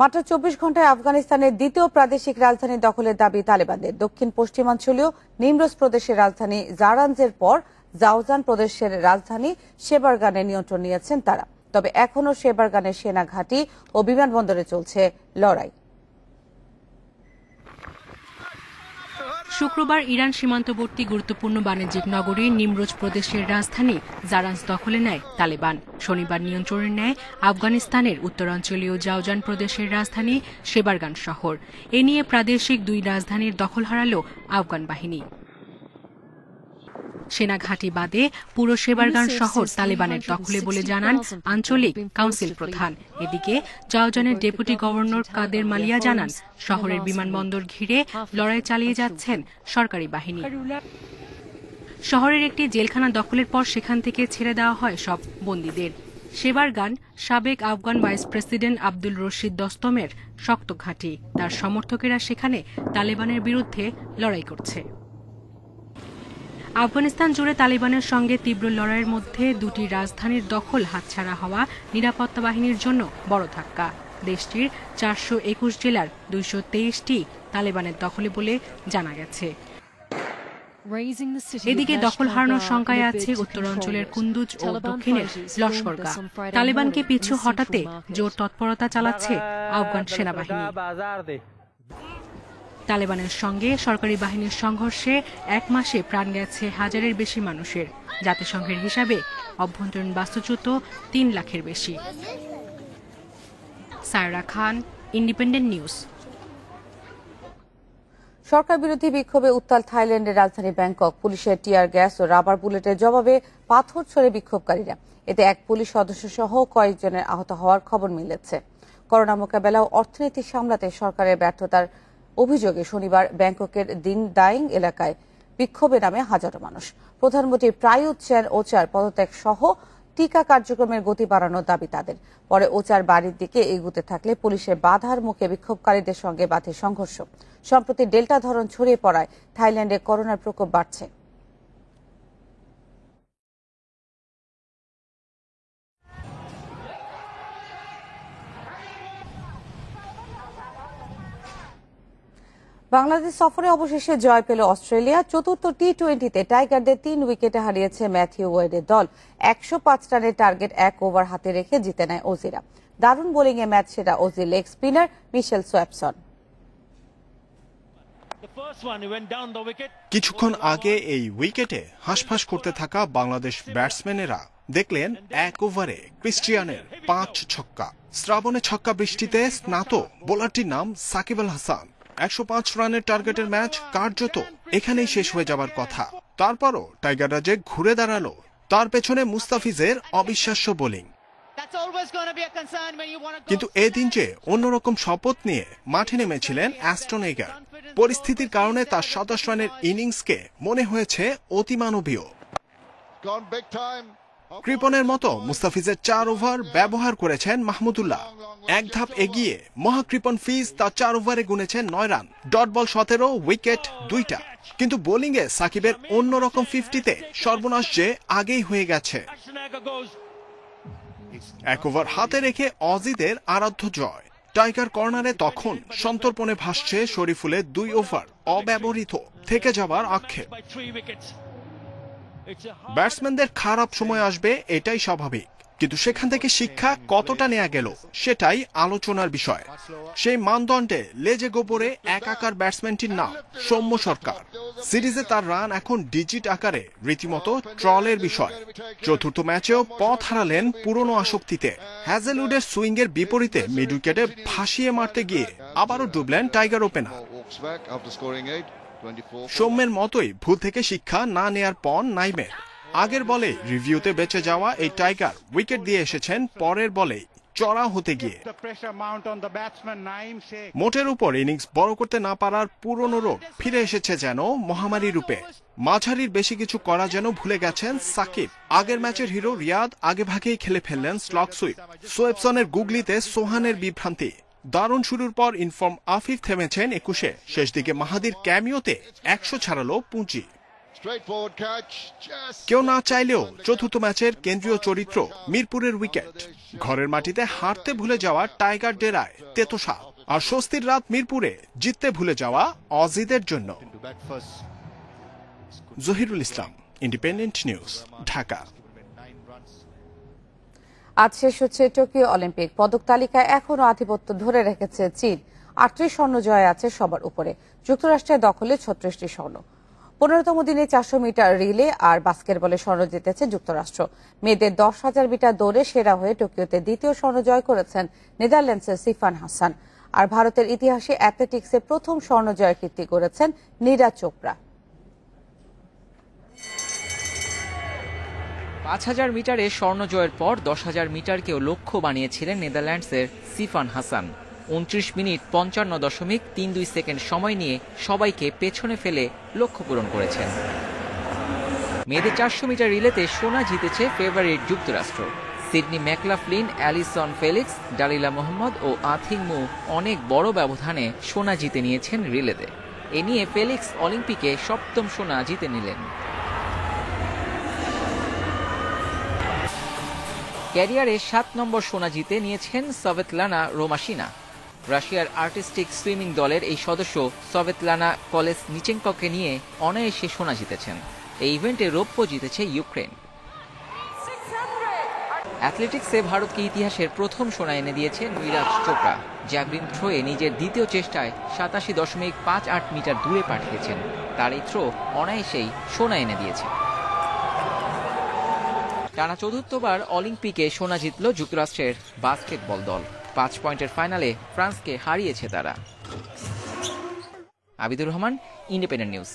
মাত্র 24 ঘন্টায় আফগানিস্তানের দ্বিতীয় প্রাদেশিক রাজধানী দখলের দাবি তালেবানদের। দক্ষিণ পশ্চিমাঞ্চলীয় নিমরোজ প্রদেশের রাজধানী জারানজের পর জাওজান প্রদেশের রাজধানী শেবারগানে নিয়ন্ত্রণ নিয়েছেন তারা। তবে এখনও শেবারগানের সেনা ঘাঁটি ও বিমানবন্দরে চলছে লড়াই। শুক্রবার ইরান সীমান্তবর্তী গুরুত্বপূর্ণ বাণিজ্যিক নগরী নিমরোজ প্রদেশের রাজধানী জারানজ দখলে নেয় তালেবান। শনিবার নিয়ন্ত্রণে নেয় আফগানিস্তানের উত্তরাঞ্চলীয় জাওজান প্রদেশের রাজধানী শেবারগান শহর। এ নিয়ে প্রাদেশিক 2 রাজধানীর দখল হারালো আফগান বাহিনী। সেনা ঘাঁটি বাদে পুরো শেবারগান শহর তালেবানের দখলে বলে জানান আঞ্চলিক কাউন্সিল প্রধান। এদিকে জাওজানের ডেপুটি গভর্নর কাদের মালিয়া জানান, শহরের বিমানবন্দর ঘিরে লড়াই চালিয়ে যাচ্ছেন সরকারি বাহিনী। শহরের একটি জেলখানা দখলের পর সেখান থেকে ছেড়ে দেওয়া হয় সব বন্দীদের। শেবারগান সাবেক আফগান ভাইস প্রেসিডেন্ট আব্দুল রশিদ দস্তমের শক্ত ঘাঁটি। তার সমর্থকেরা সেখানে তালেবানের বিরুদ্ধে লড়াই করছে। আফগানিস্তান জুড়ে তালেবানের সঙ্গে তীব্র লড়াইয়ের মধ্যে 2টি রাজধানীর দখল হাতছাড়া হওয়া নিরাপত্তা বাহিনীর জন্য বড় ধাক্কা। দেশটির 421 জেলার 223টি তালেবানের দখলে বলে জানা গেছে। এদিকে দখল হারানোর শঙ্কায় আছে উত্তরাঞ্চলের কুন্দুজ ও দক্ষিণের লস্করগা। তালেবানকে পিছু হটাতে জোর তৎপরতা চালাচ্ছে আফগান সেনাবাহিনী। তালেবানের সঙ্গে সরকারি বাহিনীর সংঘর্ষে 1 মাসে প্রাণ গেছে 1000-এর বেশি মানুষের। জাতিসংঘের হিসাবে অভ্যন্তরীণ বাস্তুচ্যুত 3 লাখের বেশি। সায়রা খান, ইন্ডিপেন্ডেন্ট নিউজ। সরকার বিরোধী বিক্ষোভে উত্তাল থাইল্যান্ডের রাজধানী ব্যাংকক। পুলিশের টিয়ার গ্যাস ও রাবার বুলেটের জবাবে পাথর ছোড়ে বিক্ষোভকারীরা। এতে 1 পুলিশ সদস্য সহ কয়েকজনের আহত হওয়ার খবর মিলেছে। করোনা মোকাবেলা ও অর্থনীতি সামলাতে সরকারের ব্যর্থতার অভিযোগে শনিবার ব্যাংককের দিন দাইং এলাকায় বিক্ষোভে নামে হাজারো মানুষ। প্রধানমন্ত্রী প্রায়ুৎ চ্যান ওচার পদত্যাগ সহ টিকা কার্যক্রমের গতি বাড়ানোর দাবি তাদের। পরে ওচার বাড়ির দিকে এগুতে থাকলে পুলিশের বাধার মুখে বিক্ষোভকারীদের সঙ্গে বাধে সংঘর্ষ। সম্প্রতি ডেল্টা ধরন ছড়িয়ে পড়ায় থাইল্যান্ডে করোনার প্রকোপ বাড়ছে। বাংলাদেশ সফরে অবশেষে জয় পেল অস্ট্রেলিয়া। চতুর্থ টি-20তে টাইগারদের 3 উইকেটে হারিয়েছে ম্যাথিউ ওয়েডের দল। 105 রানের টার্গেট 1 ওভার হাতে রেখে জিতে নেয় অজিরা। দারুণ বোলিংয়ে ম্যাচ সেরা অজি লেগ স্পিনার মিশেল সোয়াপসন। কিছুক্ষণ আগে এই উইকেটে হাঁসফাঁস করতে থাকা বাংলাদেশ ব্যাটসম্যানেরা দেখলেন 1 ওভারে ক্রিস্টিয়ানের 5 ছক্কা। শ্রাবণে ছক্কা বৃষ্টিতে স্নাত বোলারটির নাম সাকিব আল হাসান। 105 রানের টার্গেটের ম্যাচ কার্যত এখানেই শেষ হয়ে যাবার কথা। তারপরও টাইগাররা যে ঘুরে দাঁড়ালো, তার পেছনে মুস্তাফিজের অবিশ্বাস্য বোলিং। কিন্তু এদিন যে অন্যরকম শপথ নিয়ে মাঠে নেমেছিলেন অ্যাস্টন এগার। পরিস্থিতির কারণে তার 27 রানের ইনিংসকে মনে হয়েছে অতিমানবীয়। কৃপনের মতো মুস্তাফিজের 4 ওভার ব্যবহার করেছেন মাহমুদুল্লাহ। এক ধাপ এগিয়ে মহাকৃপন ফিজ তার 4 ওভারে গুনেছেন 9 রান, ডট বল 17, উইকেট 2টা। কিন্তু বোলিংয়ে সাকিবের অন্যরকম 50তে সর্বনাশ যে আগেই হয়ে গেছে। 1 ওভার হাতে রেখে অজিদের আরাধ্য জয়। টাইগার কর্নারে তখন সন্তর্পণে ভাসছে শরীফুলের 2 ওভার অব্যবহৃত থেকে যাবার আক্ষেপ। ব্যাটসম্যানদের খারাপ সময় আসবে, এটাই স্বাভাবিক, কিন্তু সেখান থেকে শিক্ষা কতটা নেওয়া গেল সেটাই আলোচনার বিষয়। সেই মানদণ্ডে লেজে গোবরে একাকার ব্যাটসম্যানটির নাম সৌম্য সরকার। সিরিজে তার রান এখন ডিজিট আকারে রীতিমতো ট্রলের বিষয়। চতুর্থ ম্যাচেও পথ হারালেন পুরনো আসক্তিতে। হ্যাজেলউডের সুইংয়ের বিপরীতে মিড উইকেটে ভাসিয়ে মারতে গিয়ে আবারও ডুবলেন টাইগার ওপেনার। সৌম্যের মতোই ভুল থেকে শিক্ষা না নেয়ার পণ নাইমের। আগের বলে রিভিউতে বেঁচে যাওয়া এই টাইগার উইকেট দিয়ে এসেছেন পরের বলে চড়া হতে গিয়ে। মোটের উপর ইনিংস বড় করতে না পারার পুরনো রোগ ফিরে এসেছে যেন মহামারী রূপে। মাঝারির বেশি কিছু করা যেন ভুলে গেছেন সাকিব। আগের ম্যাচের হিরো রিয়াদ আগে ভাগেই খেলে ফেললেন স্লগ সুইপ। সোয়েবসনের গুগলিতে সোহানের বিভ্রান্তি। দারুণ শুরুর পর ইনফর্ম আফিফ থেমেছেন 21-এ। শেষ দিকে মাহাদির ক্যামিওতে 100 ছাড়ালো পুঁজি। কেউ না চাইলেও চতুর্থ ম্যাচের কেন্দ্রীয় চরিত্র মিরপুরের উইকেট। ঘরের মাটিতে হারতে ভুলে যাওয়া টাইগার ডেরায় তেতোসা, আর স্বস্তির রাত মিরপুরে জিততে ভুলে যাওয়া অজিদের জন্য। জহিরুল ইসলাম, ইন্ডিপেন্ডেন্ট নিউজ, ঢাকা। আজ শেষ হচ্ছে টোকিও অলিম্পিক। পদক তালিকায় এখনও আধিপত্য ধরে রেখেছে চীন। 38 স্বর্ণ জয় আছে সবার উপরে। যুক্তরাষ্ট্রের দখলে 36টি স্বর্ণ। 15তম দিনে 400 মিটার রিলে আর বাস্কেটবলে স্বর্ণ জিতেছে যুক্তরাষ্ট্র। মেয়েদের 10,000 মিটার দৌড়ে সেরা হয়ে টোকিওতে দ্বিতীয় স্বর্ণ জয় করেছেন নেদারল্যান্ডসের সিফান হাসান। আর ভারতের ইতিহাসে অ্যাথলেটিক্সে প্রথম স্বর্ণ জয়ের কীর্তি করেছেন নীরাজ চোপড়া। 5000 মিটারে স্বর্ণ জয়ের পর 10,000 মিটারকেও লক্ষ্য বানিয়েছিলেন নেদারল্যান্ডসের সিফান হাসান। 29 মিনিট 55.32 সেকেন্ড সময় নিয়ে সবাইকে পেছনে ফেলে লক্ষ্য পূরণ করেছেন। মেয়েদের 400 মিটার রিলেতে সোনা জিতেছে ফেভারিট যুক্তরাষ্ট্র। Sydney McLaughlin, Allison Felix, Dalilah Muhammad ও আথিং মু অনেক বড় ব্যবধানে সোনা জিতে নিয়েছেন রিলেতে। এ নিয়ে ফেলিক্স অলিম্পিকে 7ম সোনা জিতে নিলেন। ক্যারিয়ারে 7 নম্বর সোনা জিতে নিয়েছেন সভেতলানা রোমাশিনা। রাশিয়ার আর্টিস্টিক সুইমিং দলের এই সদস্য সভেতলানা কলেসনিচেঙ্কোকে নিয়ে অনায়াসে সোনা জিতেছেন। এই ইভেন্টে রৌপ্য জিতেছে ইউক্রেন। অ্যাথলেটিক্সে ভারতকে ইতিহাসের প্রথম সোনা এনে দিয়েছে নীরাজ চোপড়া। জ্যাভলিন থ্রোয়ে নিজের দ্বিতীয় চেষ্টায় 87.58 মিটার দূরে পাঠিয়েছেন। তার এই থ্রো অনায়াসেই সোনা এনে দিয়েছে। টানা চতুর্থবার অলিম্পিকে সোনা জিতল যুক্তরাষ্ট্রের বাস্কেটবল দল। 5 পয়েন্টের ফাইনালে ফ্রান্সকে হারিয়েছে তারা। Abidur Rahman, Independent News.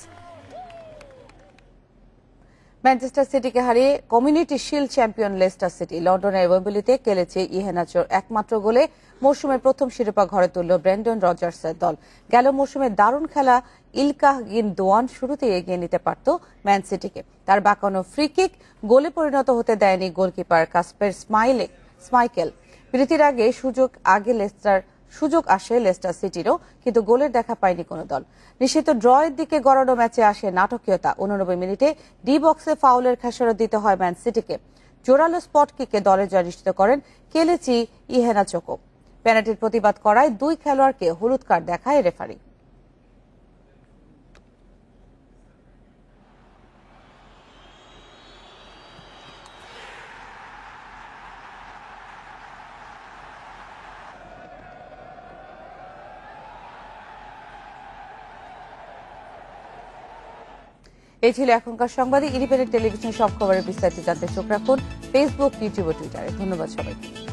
Manchester সিটিকে হারিয়ে community shield champion Leicester City লন্ডনের ওয়েম্বলিতে খেলেছে ইহেনাচোর একমাত্র গোলে মৌসুমের প্রথম শিরোপা ঘরে তুলল ব্রেন্ডন রজার্সের দল। গেল মৌসুমে দারুণ খেলা ইলকাহ গিনদোয়ান শুরুতেই এগিয়ে নিতে পারত ম্যান সিটিকে। তার বাঁকানো ফ্রি কিক গোলে পরিণত হতে দেয়নি গোলকিপার কাসপের স্মাইকেল। বিরতির আগে সুযোগ আসে লেস্টার সিটিরও, কিন্তু গোলের দেখা পায়নি কোনো দল। নিশ্চিত ড্রয়ের দিকে গড়ানো ম্যাচে আসে নাটকীয়তা। 89 মিনিটে ডি বক্সে ফাউলের খেসারত দিতে হয় ম্যান সিটিকে। জোরালো স্পট কিকে দলের জয় নিশ্চিত করেন কেলেচি ইহেনাচোকো। পেনাল্টির প্রতিবাদ করায় 2 খেলোয়াড়কে হলুদ কার্ড দেখায় রেফারি। এই ছিল এখনকার সংবাদে। ইন্ডিপেন্ডেন্ট টেলিভিশন সব খবরের বিস্তারিত জানতে চোখ রাখুন ফেসবুক, ইউটিউব ও টুইটারে। ধন্যবাদ সবাইকে।